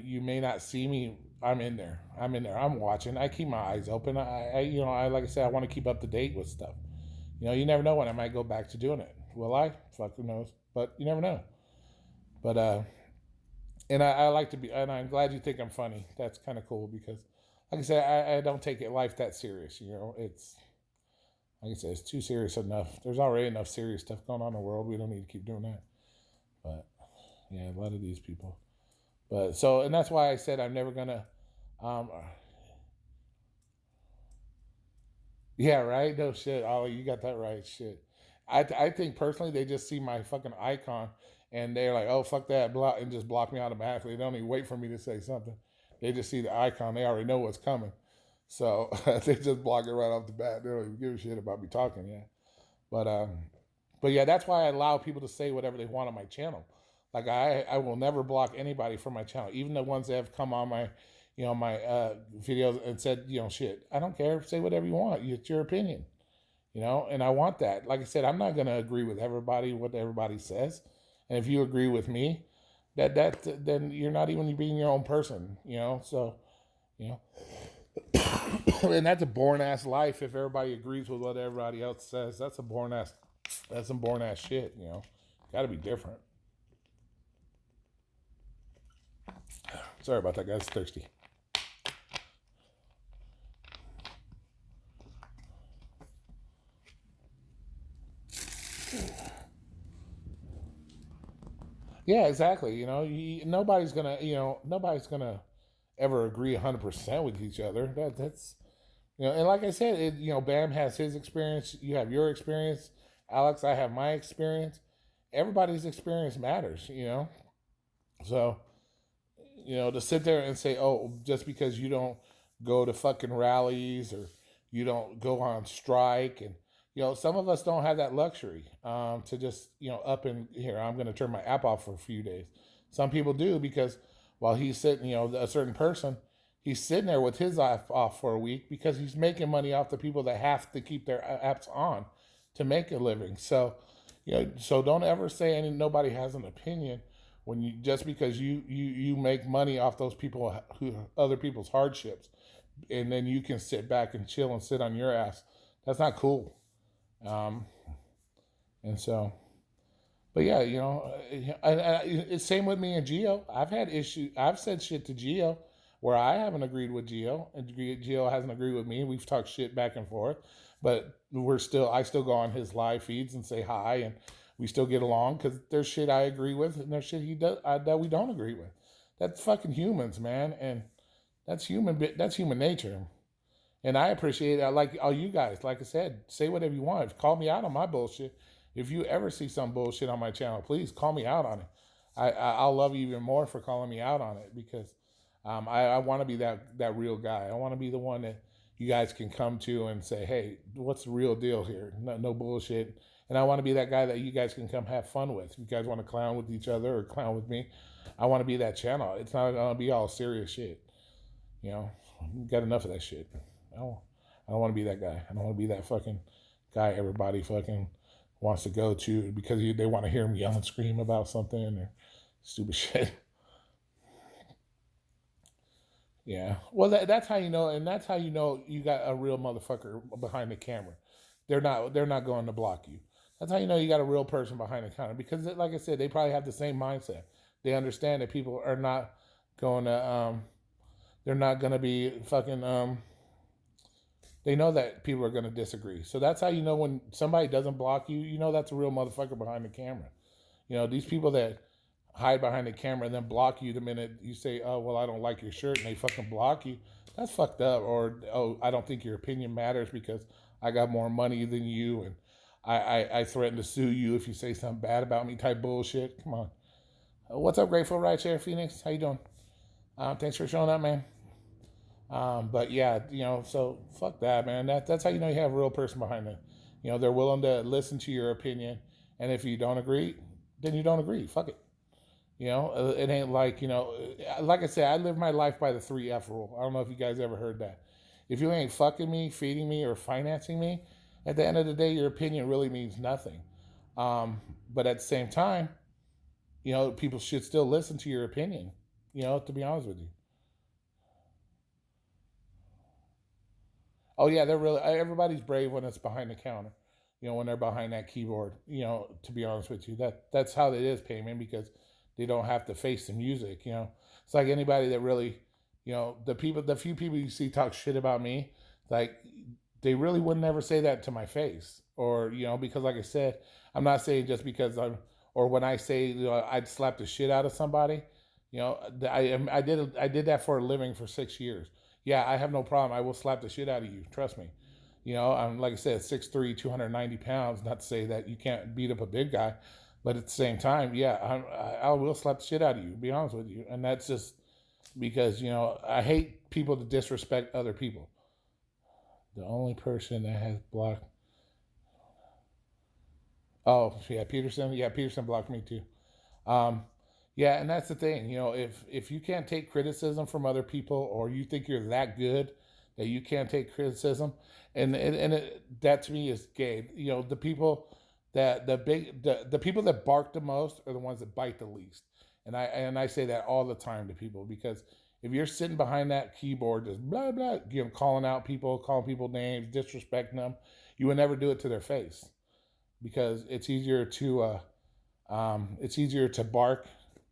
you may not see me, I'm in there. I'm watching. I keep my eyes open. You know, like I said, I want to keep up to date with stuff. You know, you never know when I might go back to doing it. Will I? Fuck, who knows? But you never know. But, and I like to be, and I'm glad you think I'm funny. That's kind of cool, because, like I said, I don't take life that serious. You know, it's, like I said, it's too serious enough. There's already enough serious stuff going on in the world. We don't need to keep doing that. But, yeah, a lot of these people. But, so, and that's why I said I'm never going to, yeah, right? No shit. Oh, you got that right. Shit. I think personally they just see my fucking icon and they're like, oh, fuck that, block, and just block me automatically. They don't even wait for me to say something. They just see the icon. They already know what's coming. So they just block it right off the bat. They don't even give a shit about me talking yet. But yeah, that's why I allow people to say whatever they want on my channel. Like I will never block anybody from my channel, even the ones that have come on my, you know, my videos and said, you know, shit. I don't care. Say whatever you want. It's your opinion, you know. And I want that. Like I said, I'm not gonna agree with everybody what everybody says. And if you agree with me, then you're not even being your own person, you know. So, you know, And that's a boring ass life. If everybody agrees with what everybody else says, that's some boring ass shit. Got to be different. Sorry about that, guys. Thirsty. Yeah, exactly. Nobody's gonna ever agree 100% with each other. That's and like I said, Bam has his experience. You have your experience, Alex. I have my experience. Everybody's experience matters. So to sit there and say, oh, just because you don't go to fucking rallies or you don't go on strike, and some of us don't have that luxury to just up and here, I'm going to turn my app off for a few days. Some people do, because while he's sitting, a certain person, he's sitting there with his app off for a week because he's making money off the people that have to keep their apps on to make a living. So so don't ever say nobody has an opinion when you just because you make money off those people other people's hardships, and then you can sit back and chill and sit on your ass. That's not cool. And so, but yeah, it's same with me and Gio. I've had issues. I've said shit to Gio where I haven't agreed with Gio, and Gio hasn't agreed with me. We've talked shit back and forth, but I still go on his live feeds and say hi, and we still get along because there's shit I agree with, and there's shit he does that we don't agree with. That's fucking humans, man, and that's human nature. And I appreciate it. Like all you guys, like I said, say whatever you want. Call me out on my bullshit. If you ever see some bullshit on my channel, please call me out on it. I'll love you even more for calling me out on it, because I want to be that real guy. I want to be the one that you guys can come to and say, hey, what's the real deal here? No bullshit. And I want to be that guy that you guys can come have fun with. If you guys want to clown with each other or clown with me, I want to be that channel. It's not going to be all serious shit. Got enough of that shit. I don't want to be that guy. I don't want to be that fucking guy everybody fucking wants to go to because they want to hear me yell and scream about something or stupid shit. Yeah. Well, that's how you know, and that's how you know you got a real motherfucker behind the camera. They're not going to block you. That's how you know you got a real person behind the counter, because, like I said, they probably have the same mindset. They understand that people are not going to, they're not going to be fucking, they know that people are going to disagree. So that's how you know when somebody doesn't block you, that's a real motherfucker behind the camera. These people that hide behind the camera and then block you the minute you say, oh, well, I don't like your shirt, and they fucking block you. That's fucked up. Or, oh, I don't think your opinion matters because I got more money than you, and I threaten to sue you if you say something bad about me type bullshit. Come on. What's up, Grateful Rideshare Phoenix? How you doing? Thanks for showing up, man. But yeah, so fuck that, man. That's how you know you have a real person behind it. They're willing to listen to your opinion, and if you don't agree, then you don't agree. Fuck it. It ain't like, like I said, I live my life by the 3F rule. I don't know if you guys ever heard that. If you ain't fucking me, feeding me, or financing me, at the end of the day, your opinion really means nothing. But at the same time, people should still listen to your opinion, to be honest with you. Oh yeah, everybody's brave when it's behind the counter. When they're behind that keyboard. To be honest with you, that's how it is, payment, because they don't have to face the music. It's like anybody that really, the few people you see talk shit about me, like they really would never say that to my face, or because like I said, I'm not saying just because or when I say I'd slap the shit out of somebody. I did that for a living for 6 years. Yeah, I have no problem. I will slap the shit out of you. Trust me. I'm, like I said, 6'3", 290 pounds. Not to say that you can't beat up a big guy, but at the same time, yeah, I will slap the shit out of you, to be honest with you. And that's just because, I hate people to disrespect other people. The only person that has blocked. Oh, yeah, Peterson. Yeah, Peterson blocked me too. Yeah, and that's the thing. If you can't take criticism from other people, or you think you're that good that you can't take criticism, and that to me is gay. The people the people that bark the most are the ones that bite the least, and I say that all the time to people, because if you're sitting behind that keyboard, just blah blah, calling out people, calling people names, disrespecting them, you would never do it to their face, because it's easier to bark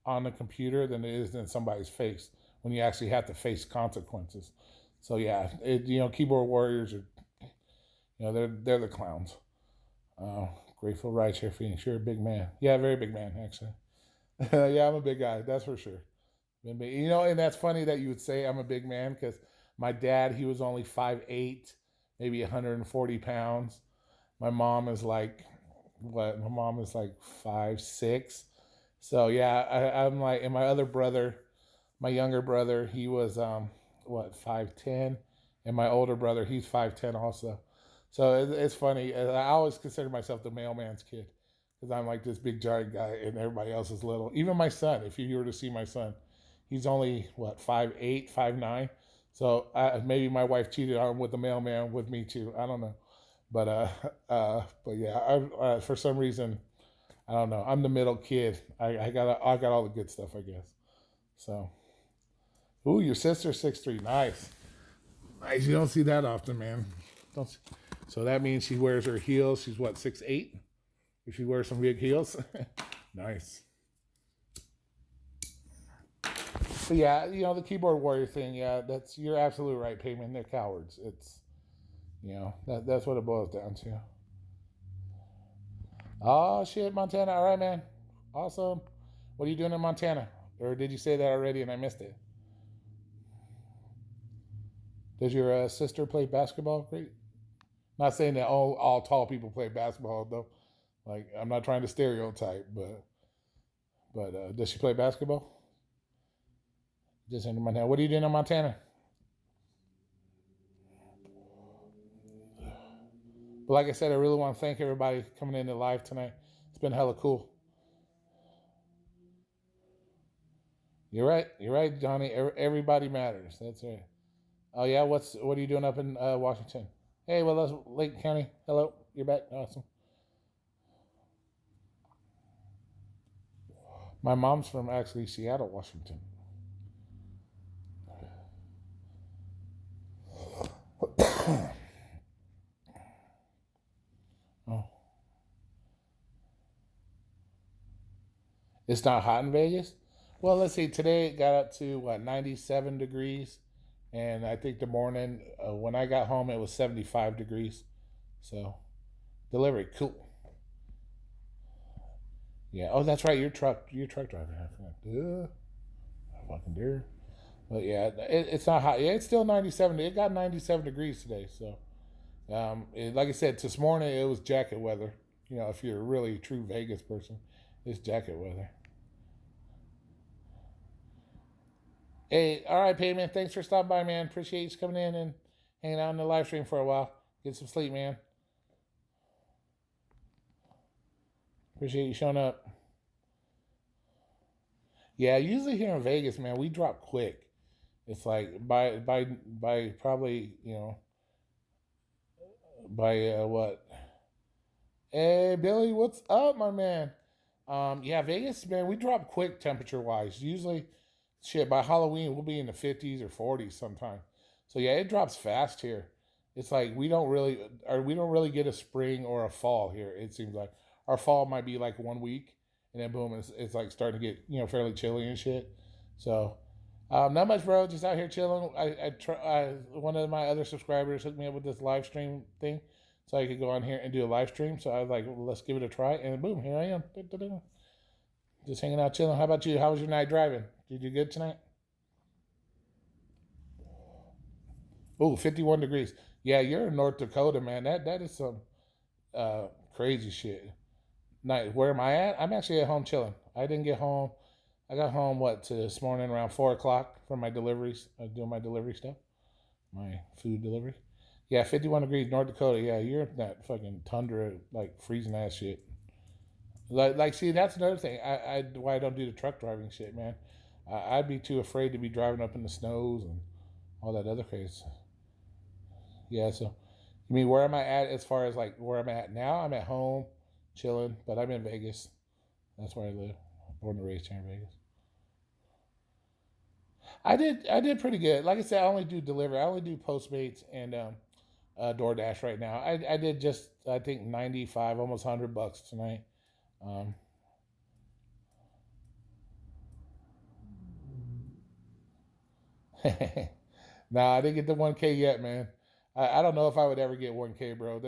on the computer than it is in somebody's face when you actually have to face consequences. So yeah, keyboard warriors are, they're the clowns. Grateful Rideshare Phoenix, you're a big man. Yeah, very big man actually. Yeah, I'm a big guy, that's for sure. And that's funny that you would say I'm a big man, because my dad, he was only 5'8", maybe 140 pounds. My mom is like, what? My mom is like 5'6". So yeah, I'm like, and my other brother, my younger brother, he was 5'10", and my older brother, he's 5'10" also. So it's funny. I always consider myself the mailman's kid, because I'm like this big giant guy, and everybody else is little. Even my son, if you were to see my son, he's only 5'8", 5'9". So maybe my wife cheated on him with the mailman with me too. I don't know, but yeah, for some reason, I don't know. I'm the middle kid. I got all the good stuff, I guess. So, ooh, your sister's 6'3". Nice, nice. You don't see that often, man. Don't. See. So that means she wears her heels. She's what, 6'8"? If she wears some big heels, nice. So yeah, the keyboard warrior thing. Yeah, you're absolutely right, Payman. They're cowards. It's that's what it boils down to. Oh shit, Montana. All right, man. Awesome. What are you doing in Montana? Or did you say that already and I missed it? Does your sister play basketball? Great. Not saying that all tall people play basketball though. Like, I'm not trying to stereotype, but does she play basketball? Just in Montana. What are you doing in Montana? But like I said, I really want to thank everybody coming into live tonight. It's been hella cool. You're right, Johnny. Everybody matters. That's right. Oh yeah, what are you doing up in Washington? Hey, well, that's Lake County. Hello, you're back. Awesome. My mom's from actually Seattle, Washington. Oh, it's not hot in Vegas. Well, let's see. Today it got up to 97 degrees, and I think the morning when I got home it was 75 degrees. So delivery, cool. Yeah. Oh, that's right. You're truck driver. I forgot. Duh. Fucking dear. But yeah, it's not hot. Yeah, it's still 97. It got 97 degrees today. So, like I said, this morning it was jacket weather. If you're a really true Vegas person, it's jacket weather. Hey, all right, Payman. Thanks for stopping by, man. Appreciate you coming in and hanging out in the live stream for a while. Get some sleep, man. Appreciate you showing up. Yeah, usually here in Vegas, man, we drop quick. It's like by probably by what? Hey Billy, what's up, my man? Yeah, Vegas, man, we drop quick temperature wise. Usually, shit, by Halloween we'll be in the 50s or 40s sometime. So yeah, it drops fast here. It's like we don't really get a spring or a fall here. It seems like our fall might be like 1 week, and then boom, it's like starting to get fairly chilly and shit. So not much, bro. Just out here chilling. One of my other subscribers hooked me up with this live stream thing, so I could go on here and do a live stream. So I was like, well, let's give it a try, and boom, here I am. Just hanging out, chilling. How about you? How was your night driving? Did you do good tonight? Oh, 51 degrees. Yeah, you're in North Dakota, man. That is some crazy shit. Night. Where am I at? I'm actually at home chilling. I didn't get home. I got home this morning around 4 o'clock for my deliveries. I doing my delivery stuff, my food delivery. Yeah, 51 degrees, North Dakota. Yeah, you're in that fucking tundra, like freezing ass shit. See, that's another thing. Why I don't do the truck driving shit, man. I'd be too afraid to be driving up in the snows and all that other crazy. Yeah, so you mean where am I at as far as like where I'm at now? I'm at home, chilling, but I'm in Vegas. That's where I live. Born and raised here in Vegas. I did pretty good. Like I said, I only do delivery. I only do Postmates and DoorDash right now. I did just I think 95, almost $100 tonight. Um, nah, I didn't get the 1K yet, man. I don't know if I would ever get 1K, bro.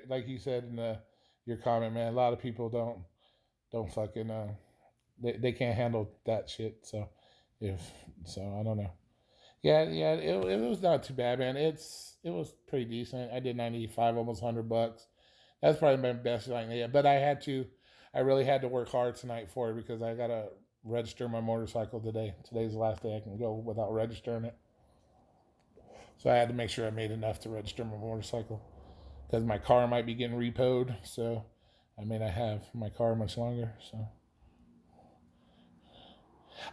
Like you said in your comment, man. A lot of people don't fucking they can't handle that shit. If I don't know. Yeah, it was not too bad, man. It was pretty decent. I did 95, almost $100. That's probably my best night yet. But I really had to work hard tonight for it because I gotta register my motorcycle today. Today's the last day I can go without registering it. So I had to make sure I made enough to register my motorcycle because my car might be getting repoed. So I may not have my car much longer. So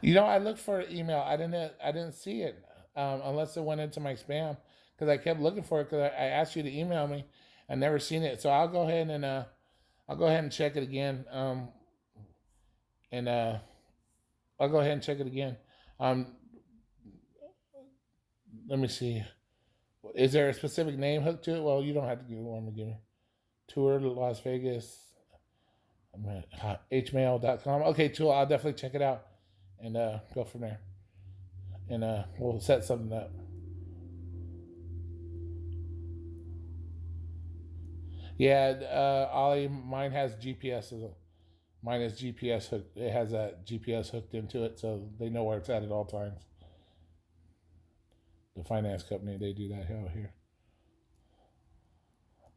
I looked for an email. I didn't see it unless it went into my spam because I kept looking for it because I asked you to email me. I never seen it. So I'll go ahead and check it again. And I'll go ahead and check it again. Um, Let me see. Is there a specific name hooked to it? Well, you don't have to give one to give me. Tour to Las Vegas. I'm at hmail.com. Okay, cool. I'll definitely check it out and go from there. And we'll set something up. Yeah, Ollie, mine has GPS. Mine is GPS hooked. It has that GPS hooked into it, so they know where it's at all times. The finance company, they do that out here.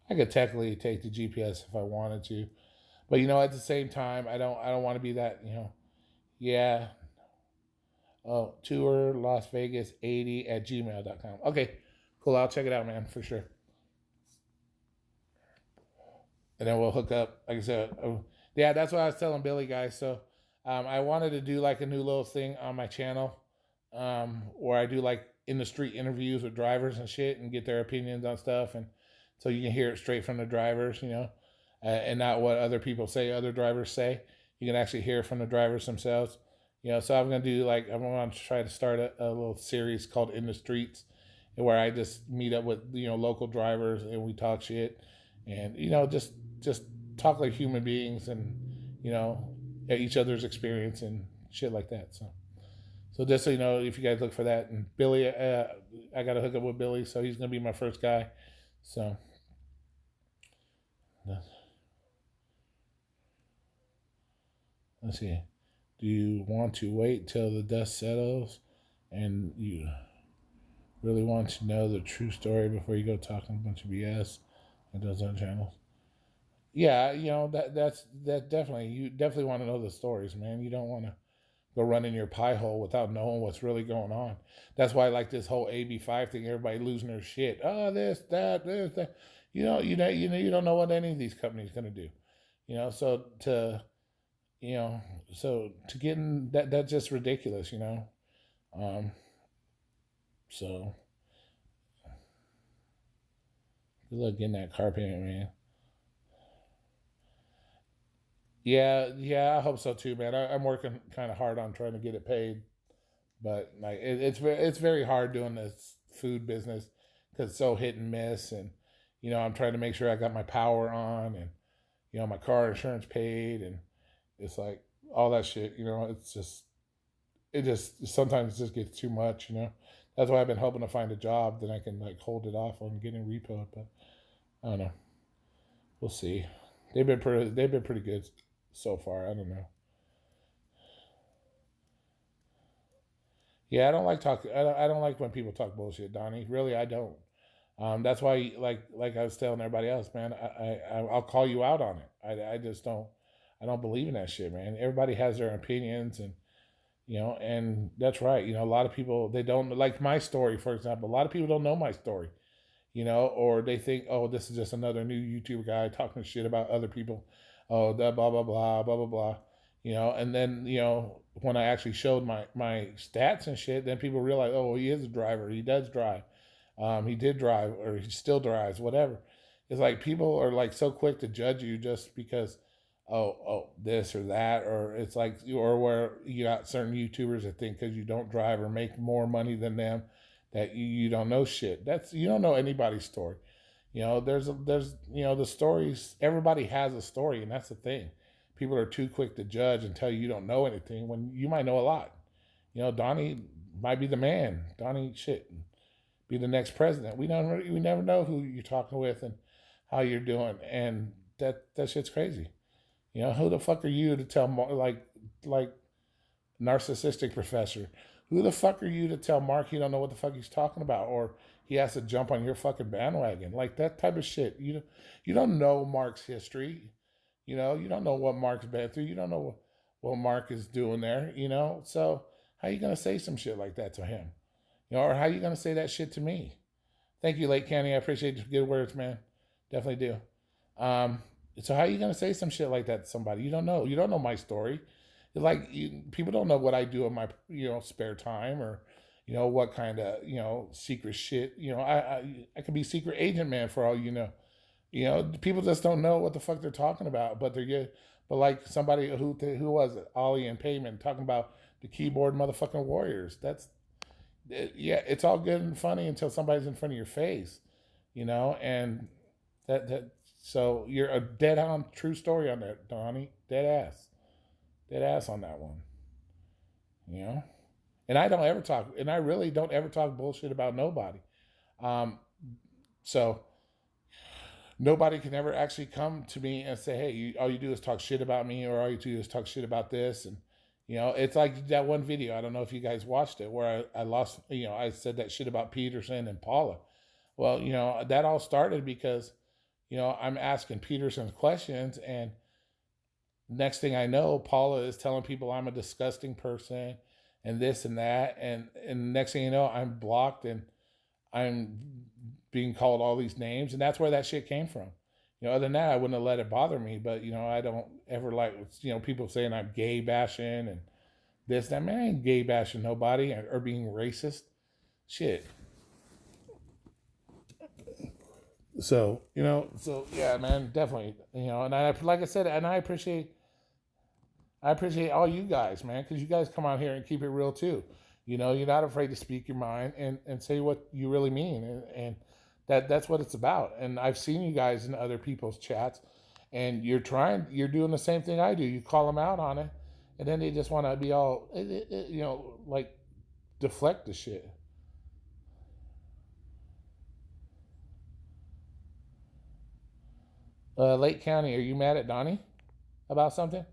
I could technically take the GPS if I wanted to, but at the same time, I don't want to be that. Yeah. Oh, tour Las Vegas 80 at gmail.com. Okay, cool. I'll check it out, man, for sure. And then we'll hook up. Like I said, yeah, that's what I was telling Billy, guys. So I wanted to do like a new little thing on my channel where I do like in the street interviews with drivers and shit and get their opinions on stuff. And so you can hear it straight from the drivers, and not what other people say, other drivers say. You can actually hear from the drivers themselves. So I'm going to do I'm going to try to start a little series called In the Streets where I just meet up with, local drivers and we talk shit and, just talk like human beings and, each other's experience and shit like that. So just so you know, if you guys look for that, and Billy, I got to hook up with Billy, so he's going to be my first guy. So let's see. Do you want to wait till the dust settles and you really want to know the true story before you go talking a bunch of BS on those other channels? Yeah, that definitely, you definitely want to know the stories, man. You don't want to go run in your pie hole without knowing what's really going on. That's why I like this whole AB5 thing, everybody losing their shit. Oh, this, that. You don't know what any of these companies gonna do. So you know, to get in that's just ridiculous. Um, so good luck getting that car payment, man. Yeah, I hope so too, man. I'm working kind of hard on trying to get it paid, but like it's very hard doing this food business because it's so hit and miss, and I'm trying to make sure I got my power on, and my car insurance paid, and it's like all that shit. It just sometimes it just gets too much. That's why I've been hoping to find a job that I can like hold it off on getting repoed, but I don't know. We'll see. They've been pretty good so far. I don't know. Yeah, I don't like talk. I don't like when people talk bullshit, Donnie. Really, I don't. That's why, like I was telling everybody else, man. I'll call you out on it. I just don't. I don't believe in that shit, man. Everybody has their opinions, and that's right. A lot of people they don't like my story, for example. A lot of people don't know my story, or they think, oh, this is just another new YouTube guy talking shit about other people. Oh, that blah blah blah blah blah blah. And then when I actually showed my stats and shit, then people realize, oh, he is a driver. He does drive. He did drive, or he still drives. Whatever. It's like people are like so quick to judge you just because this or that, or it's like, or where you got certain YouTubers that think because you don't drive or make more money than them that you don't know shit. That's, you don't know anybody's story. There's the stories. Everybody has a story, and that's the thing. People are too quick to judge and tell you don't know anything when you might know a lot. Donnie might be the man. Donnie shit be the next president. We never know who you're talking with and how you're doing, and that shit's crazy. Who the fuck are you to tell like narcissistic professor? Who the fuck are you to tell Mark you don't know what the fuck he's talking about, or he has to jump on your fucking bandwagon? Like that type of shit. You don't know Mark's history. You don't know what Mark's been through. You don't know what Mark is doing there. So how you gonna say some shit like that to him? Or how you gonna say that shit to me? Thank you, Lake County. I appreciate your good words, man. Definitely do. So how you gonna say some shit like that to somebody? You don't know. You don't know my story. Like people don't know what I do in my spare time, or what kind of secret shit. I could be secret agent man for all you know. People just don't know what the fuck they're talking about. But but like somebody who was it, Ollie and Payman talking about the keyboard motherfucking warriors. Yeah, it's all good and funny until somebody's in front of your face, and that. So you're a dead on true story on that, Donnie. Dead ass on that one. And I don't ever talk, and I really don't ever talk bullshit about nobody. So nobody can ever actually come to me and say, hey, all you do is talk shit about me, or all you do is talk shit about this. And, it's like that one video. I don't know if you guys watched it, where I lost, I said that shit about Peterson and Paula. Well, that all started because, I'm asking Peterson questions, and next thing I know, Paula is telling people I'm a disgusting person and this and that. And next thing you know, I'm blocked and I'm being called all these names. And that's where that shit came from. Other than that, I wouldn't have let it bother me. But, I don't ever like, people saying I'm gay bashing and this, that. Man, I ain't gay bashing nobody or being racist. Shit. So, yeah, man, definitely, and like I said, and I appreciate all you guys, man, because you guys come out here and keep it real too. You're not afraid to speak your mind and say what you really mean. And that's what it's about. And I've seen you guys in other people's chats, and you're doing the same thing I do. You call them out on it, and then they just want to be all, like deflect the shit. Lake County, are you mad at Donnie about something?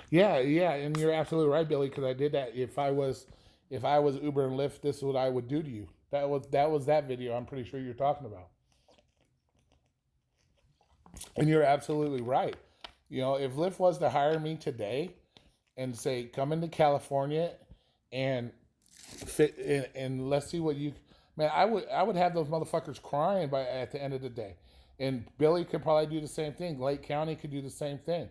Yeah, yeah, and you're absolutely right, Billy. Because I did that. If I was Uber and Lyft, this is what I would do to you. That was that video. I'm pretty sure you're talking about. And you're absolutely right. If Lyft was to hire me today and say, come into California and fit, and let's see what you, man, I would have those motherfuckers crying at the end of the day. And Billy could probably do the same thing. Lake County could do the same thing.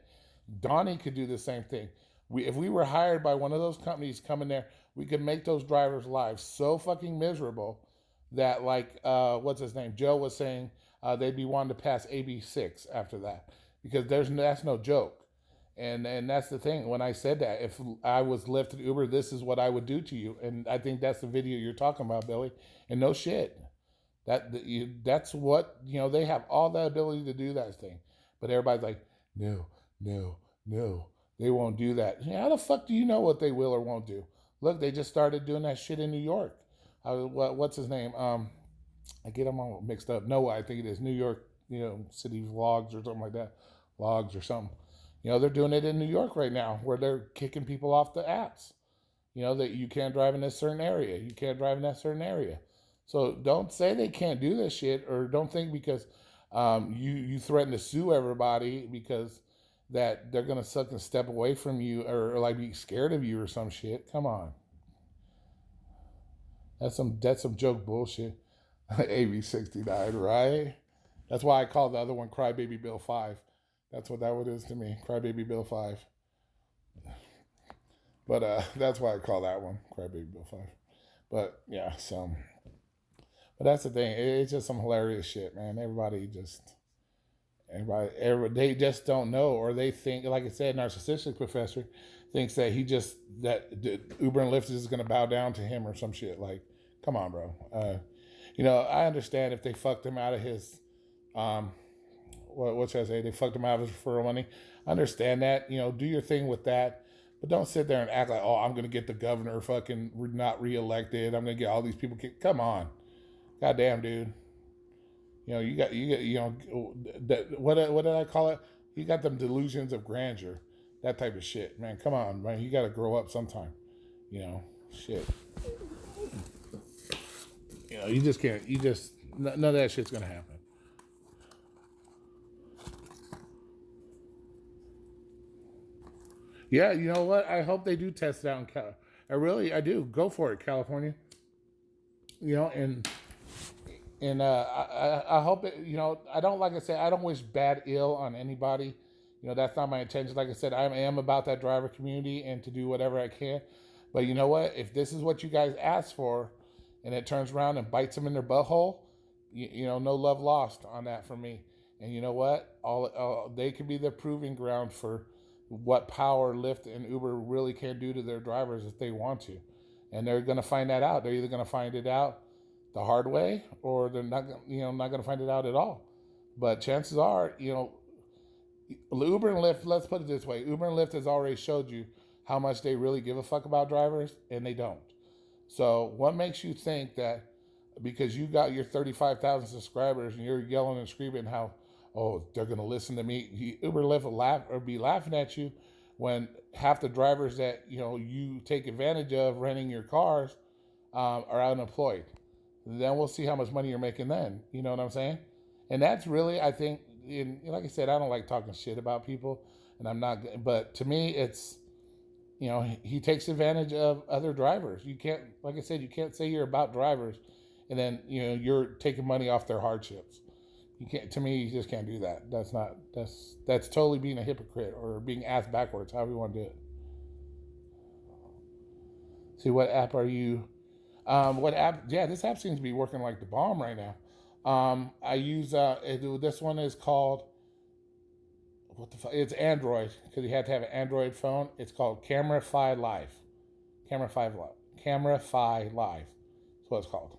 Donnie could do the same thing. If we were hired by one of those companies coming there, we could make those drivers' lives so fucking miserable that, like, what's his name? Joe was saying they'd be wanting to pass AB6 after that, because that's no joke. And that's the thing. When I said that, if I was Lyft and Uber, this is what I would do to you. And I think that's the video you're talking about, Billy. And no shit, that's what they have all the ability to do that thing, but everybody's like, no, no, no, they won't do that. How the fuck do you know what they will or won't do? Look, they just started doing that shit in New York. What's his name? I get them all mixed up. Noah, I think it is New York, City Vlogs or something like that, Logs or something. They're doing it in New York right now, where they're kicking people off the apps. That you can't drive in this certain area. You can't drive in that certain area. So don't say they can't do this shit, or don't think because you threaten to sue everybody because that they're gonna suck and step away from you, or like be scared of you or some shit. Come on, that's some joke bullshit. AB69, right? That's why I call the other one Crybaby Bill 5. That's what that one is to me, Crybaby Bill 5. But that's why I call that one Crybaby Bill 5. But yeah, so. But that's the thing. It's just some hilarious shit, man. Everybody, they just don't know, or they think, like I said, narcissistic professor thinks that that Uber and Lyft is going to bow down to him or some shit. Like, come on, bro. I understand if they fucked him out of his, what should I say? They fucked him out of his referral money. I understand that. Do your thing with that. But don't sit there and act like, oh, I'm going to get the governor fucking not reelected. I'm going to get all these people kicked. Come on. Goddamn, dude. You got, what did I call it? You got them delusions of grandeur. That type of shit, man. Come on, man. You got to grow up sometime. Shit. You just can't, none of that shit's going to happen. Yeah, you know what? I hope they do test it out in Cal. I do. Go for it, California. And I hope it, I don't, like I said, I don't wish bad ill on anybody. That's not my intention. Like I said, I am about that driver community and to do whatever I can. But you know what? If this is what you guys asked for and it turns around and bites them in their butthole, no love lost on that for me. And you know what? They could be the proving ground for what power Lyft and Uber really can do to their drivers if they want to. And they're going to find that out. They're either going to find it out the hard way, or they're not going to find it out at all. But chances are, Uber and Lyft, let's put it this way, Uber and Lyft has already showed you how much they really give a fuck about drivers, and they don't. So what makes you think that because you got your 35,000 subscribers and you're yelling and screaming how, oh, they're going to listen to me, Uber and Lyft will laugh or be laughing at you when half the drivers that you take advantage of renting your cars are unemployed? Then we'll see how much money you're making then. You know what I'm saying? And that's really, I think, like I said, I don't like talking shit about people, and I'm not, but to me, it's, he takes advantage of other drivers. You can't, like I said, you can't say you're about drivers and then, you're taking money off their hardships. You can't, to me, you just can't do that. That's totally being a hypocrite or being ass backwards, however you want to do it. See, what app are you? What app? Yeah, this app seems to be working like the bomb right now. I use this one is called, what the fuck? It's Android because you have to have an Android phone. It's called CameraFi Live. CameraFi Live. That's what it's called.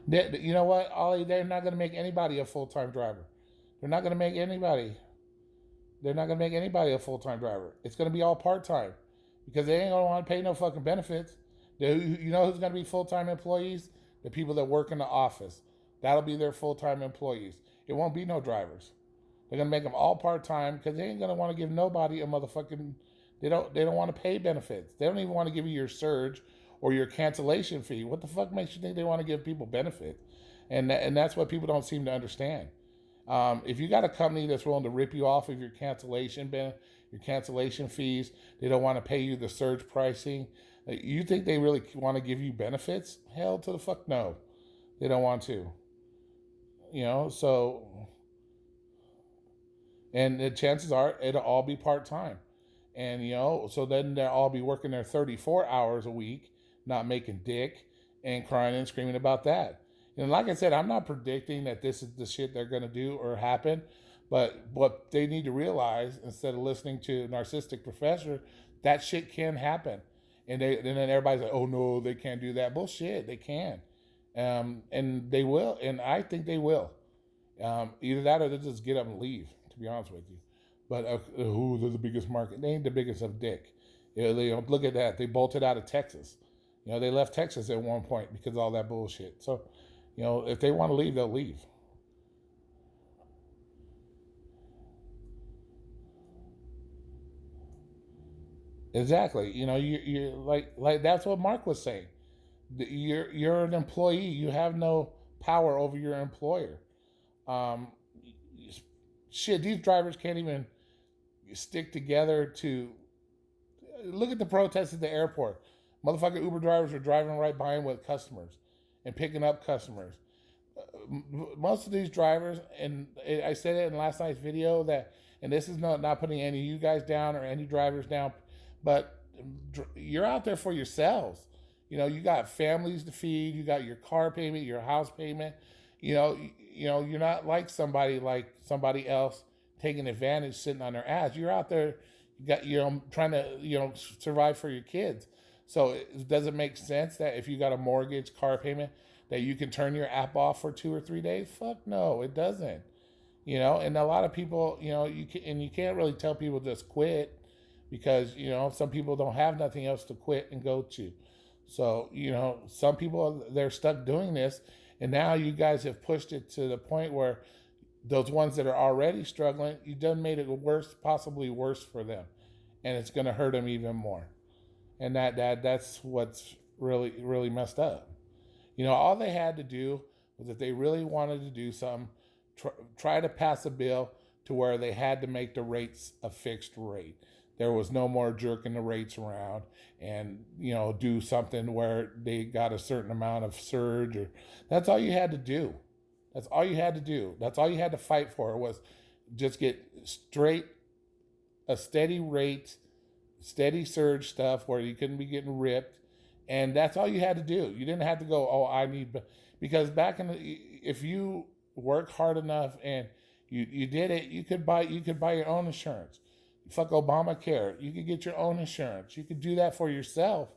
You know what, Ollie? They're not going to make anybody a full-time driver. They're not going to make anybody. They're not going to make anybody a full-time driver. It's going to be all part-time because they ain't going to want to pay no fucking benefits. You know who's going to be full-time employees? The people that work in the office. That'll be their full-time employees. It won't be no drivers. They're going to make them all part-time because they ain't going to want to give nobody a motherfucking... They don't want to pay benefits. They don't even want to give you your surge or your cancellation fee. What the fuck makes you think they want to give people benefits? And that's what people don't seem to understand. If you got a company that's willing to rip you off of your cancellation fees, they don't want to pay you the surge pricing. You think they really want to give you benefits? Hell to the fuck no. They don't want to. So, and the chances are it'll all be part-time. And, so then they'll all be working their 34 hours a week, not making dick and crying and screaming about that. And like I said, I'm not predicting that this is the shit they're going to do or happen, but what they need to realize, instead of listening to a narcissistic professor, that shit can happen. And then everybody's like, oh no, they can't do that. Bullshit, they can. And they will, and I think they will. Either that or they'll just get up and leave, to be honest with you. But, they're the biggest market. They ain't the biggest of dick. Look at that. They bolted out of Texas. They left Texas at one point because of all that bullshit. So, if they want to leave, they'll leave. Exactly. You're like that's what Mark was saying. You're an employee. You have no power over your employer. Um, Shit, these drivers can't even stick together to look at the protests at the airport. Motherfucking Uber drivers are driving right by him with customers and picking up customers. Most of these drivers, and I said it in last night's video that, and this is not putting any of you guys down or any drivers down, but you're out there for yourselves. You know, you got families to feed, you got your car payment, your house payment. You're not like somebody else taking advantage, sitting on their ass. You're out there, trying to survive for your kids. So it doesn't make sense that if you got a mortgage, car payment, that you can turn your app off for 2 or 3 days. Fuck no, it doesn't. And a lot of people, you can't really tell people just quit because some people don't have nothing else to quit and go to. So some people, they're stuck doing this, and now you guys have pushed it to the point where those ones that are already struggling, you done made it worse, possibly worse for them, and it's going to hurt them even more. And that's what's really, really messed up. All they had to do was, if they really wanted to do something, try to pass a bill to where they had to make the rates a fixed rate. There was no more jerking the rates around and, do something where they got a certain amount of surge. That's all you had to do. That's all you had to do. That's all you had to fight for, was just get a steady rate, steady surge stuff where you couldn't be getting ripped. And that's all you had to do. You didn't have to go, because back if you work hard enough and you did it, you could buy your own insurance. Fuck Obamacare. You could get your own insurance. You could do that for yourself.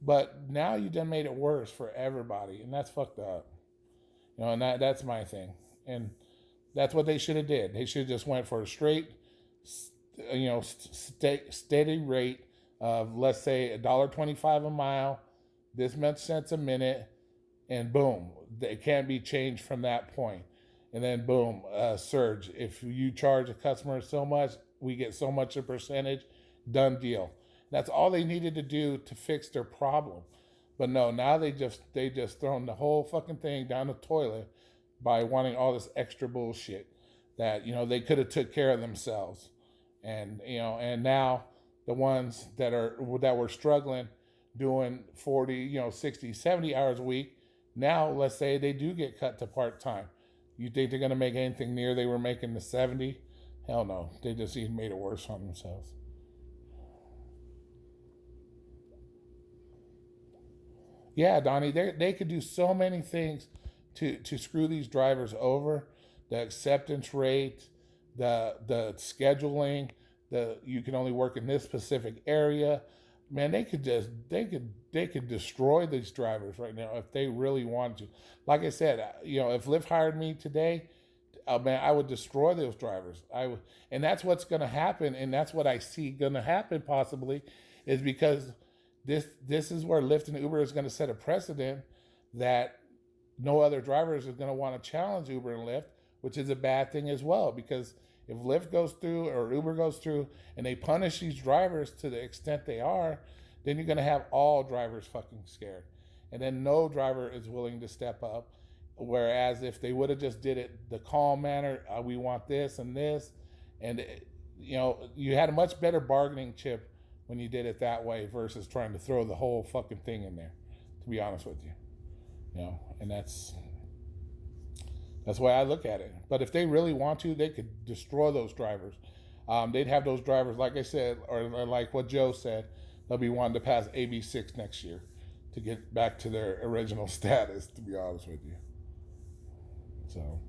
But now you done made it worse for everybody, and that's fucked up. And that's my thing. And that's what they should have did. They should have just went for a straight, steady rate of, let's say, $1.25 a mile, this much cents a minute, and boom, it can't be changed from that point. And then boom, surge. If you charge a customer so much, we get so much a percentage, done deal. That's all they needed to do to fix their problem. But no, now they just thrown the whole fucking thing down the toilet by wanting all this extra bullshit that, they could have took care of themselves. And, and now the ones that were struggling doing 40, 60, 70 hours a week, now let's say they do get cut to part-time. You think they're going to make anything near they were making the 70? Hell no. They just even made it worse on themselves. Yeah, Donnie, they could do so many things to screw these drivers over. The acceptance rate, the scheduling, you can only work in this specific area. Man, they could destroy these drivers right now if they really wanted to. Like I said, if Lyft hired me today, man, I would destroy those drivers. And that's what's going to happen, and that's what I see going to happen possibly, is because this is where Lyft and Uber is going to set a precedent that no other drivers are going to want to challenge Uber and Lyft, which is a bad thing as well, because if Lyft goes through or Uber goes through and they punish these drivers to the extent they are, then you're going to have all drivers fucking scared. And then no driver is willing to step up. Whereas if they would have just did it the calm manner, we want this and this, and you had a much better bargaining chip when you did it that way versus trying to throw the whole fucking thing in there, to be honest with you. And that's why I look at it. But if they really want to, they could destroy those drivers. They'd have those drivers, like I said, or like what Joe said, they'll be wanting to pass AB6 next year to get back to their original status, to be honest with you. So.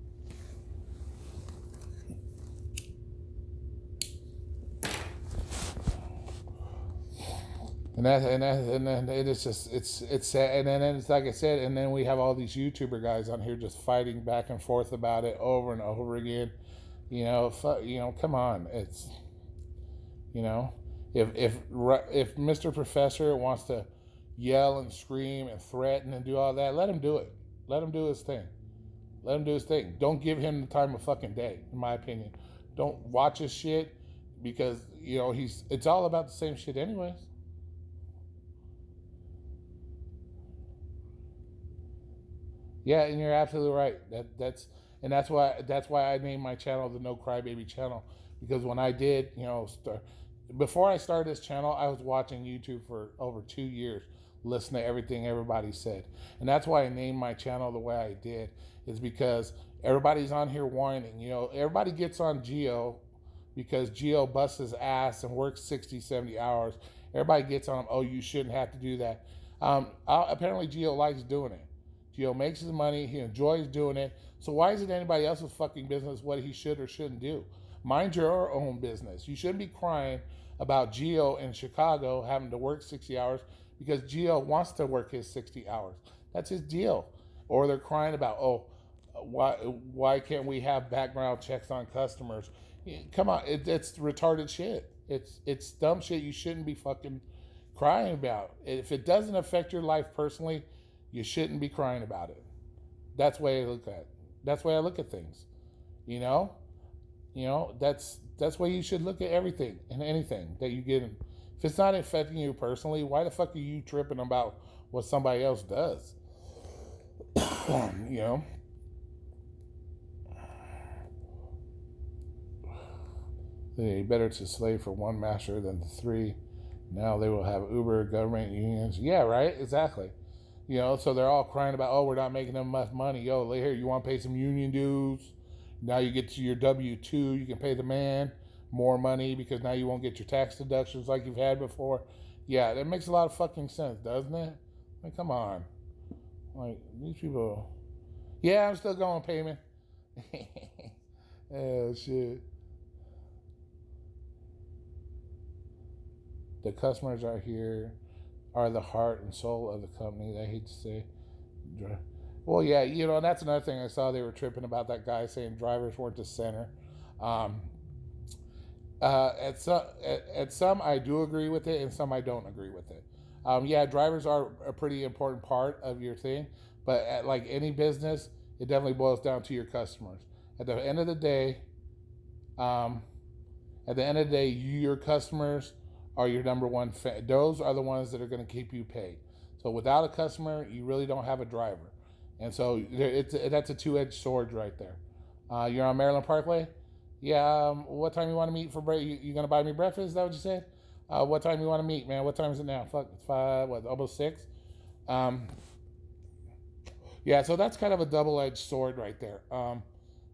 And then it's sad. And then it's like I said, and then we have all these YouTuber guys on here just fighting back and forth about it over and over again. Come on. It's, if Mr. Professor wants to yell and scream and threaten and do all that, let him do it. Let him do his thing. Let him do his thing. Don't give him the time of fucking day, in my opinion. Don't watch his shit because, it's all about the same shit anyways. Yeah, and you're absolutely right. That's why I named my channel the No Crybaby channel, because when I did, before I started this channel, I was watching YouTube for over 2 years, listen to everything everybody said. And that's why I named my channel the way I did, is because everybody's on here whining. You know, everybody gets on Geo because Geo busts his ass and works 60, 70 hours. Everybody gets on him, oh, you shouldn't have to do that. Apparently Geo likes doing it. Geo makes his money, he enjoys doing it. So why is it anybody else's fucking business what he should or shouldn't do? Mind your own business. You shouldn't be crying about Geo in Chicago having to work 60 hours because Geo wants to work his 60 hours. That's his deal. Or they're crying about, oh, why can't we have background checks on customers? Come on, it's retarded shit. It's dumb shit you shouldn't be fucking crying about. If it doesn't affect your life personally, you shouldn't be crying about it. That's the way I look at it. That's the way I look at things. You know, that's the way you should look at everything and anything that you get in. If it's not affecting you personally, why the fuck are you tripping about what somebody else does? You know. They better to slave for one master than the three. Now they will have Uber, government, unions. Yeah, right? Exactly. You know, so they're all crying about, oh, we're not making them enough money. Yo, here, you want to pay some union dues? Now you get to your W-2, you can pay the man more money because now you won't get your tax deductions like you've had before. Yeah, that makes a lot of fucking sense, doesn't it? Like, come on. Like, these people... Yeah, I'm still going payment. Oh, shit. The customers are here, are the heart and soul of the company. I hate to say. Well, yeah, you know, that's another thing I saw. They were tripping about that guy saying drivers weren't the center. At some, I do agree with it, and some I don't agree with it. Yeah, drivers are a pretty important part of your thing, but at like any business, it definitely boils down to your customers. At the end of the day, your customers are your number one fan. Those are the ones that are going to keep you paid. So without a customer, you really don't have a driver. And so that's a two-edged sword right there. You're on Maryland Parkway? Yeah, what time you want to meet for break? You going to buy me breakfast? Is that what you said? What time you want to meet, man? What time is it now? Fuck, it's 5, almost 6? Yeah, so that's kind of a double-edged sword right there.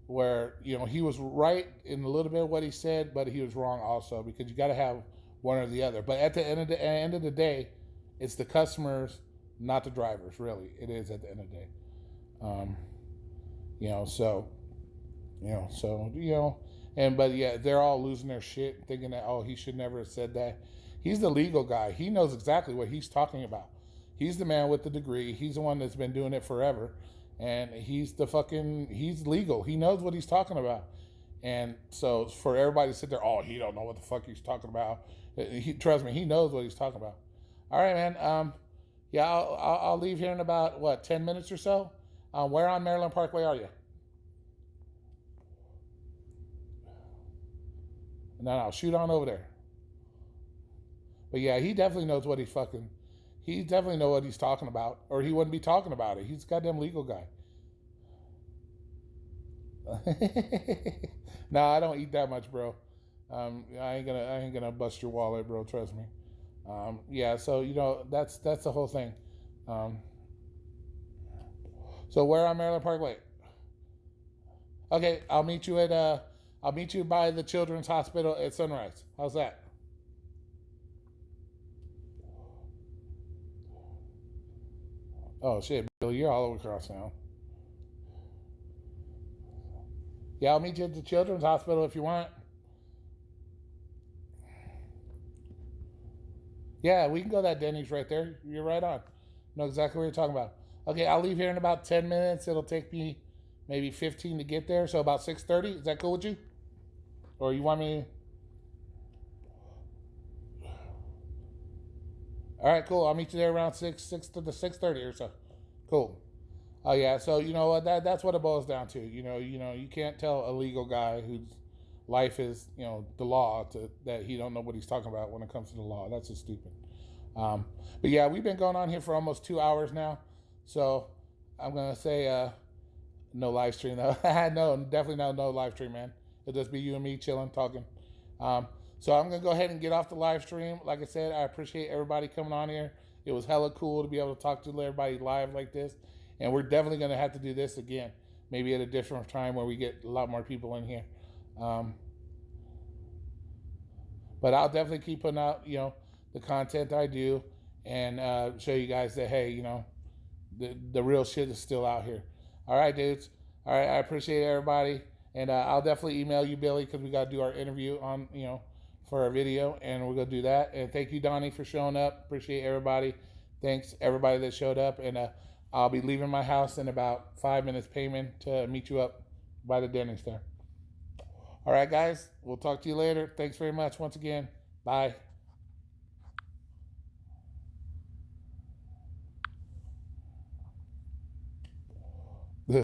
Where, you know, he was right in a little bit of what he said, but he was wrong also, because you got to have one or the other. But at the end of the day, it's the customers, not the drivers. Really, it is at the end of the day. But yeah, they're all losing their shit, thinking that, oh, he should never have said that. He's the legal guy. He knows exactly what he's talking about. He's the man with the degree. He's the one that's been doing it forever, and he's legal. He knows what he's talking about. And so for everybody to sit there, oh, he don't know what the fuck he's talking about. Trust me, he knows what he's talking about. All right, man. Yeah, I'll leave here in about, 10 minutes or so? Where on Maryland Parkway are you? No, shoot on over there. But yeah, he definitely knows what he definitely know what he's talking about, or he wouldn't be talking about it. He's a goddamn legal guy. No, I don't eat that much, bro. I ain't gonna bust your wallet, bro. Trust me. Yeah, so you know that's the whole thing. So where on Maryland Parkway? Okay, I'll meet you by the Children's Hospital at Sunrise. How's that? Oh shit, Billy, you're all over across now. Yeah, I'll meet you at the Children's Hospital if you want. Yeah, we can go to that Denny's right there. You're right on. Know exactly what you're talking about. Okay, I'll leave here in about 10 minutes. It'll take me maybe 15 to get there, so about 6:30. Is that cool with you? Or you want me... All right, cool. I'll meet you there around 6:30 or so. Cool. Oh yeah, so you know what? That's what it boils down to. You know, you can't tell a legal guy whose life is, the law that he don't know what he's talking about when it comes to the law. That's just stupid. But yeah, we've been going on here for almost 2 hours now, so I'm gonna say no live stream though. No, definitely no live stream, man. It'll just be you and me chilling, talking. So I'm gonna go ahead and get off the live stream. Like I said, I appreciate everybody coming on here. It was hella cool to be able to talk to everybody live like this. And we're definitely going to have to do this again, maybe at a different time where we get a lot more people in here. But I'll definitely keep putting out, the content I do, and show you guys that, hey, the real shit is still out here. All right, dudes. All right, I appreciate everybody, and I'll definitely email you, Billy, because we got to do our interview on, for our video, and we're gonna do that. And thank you, Donnie, for showing up. Appreciate everybody. Thanks everybody that showed up, and I'll be leaving my house in about 5 minutes payment to meet you up by the dentist there. All right, guys. We'll talk to you later. Thanks very much once again. Bye.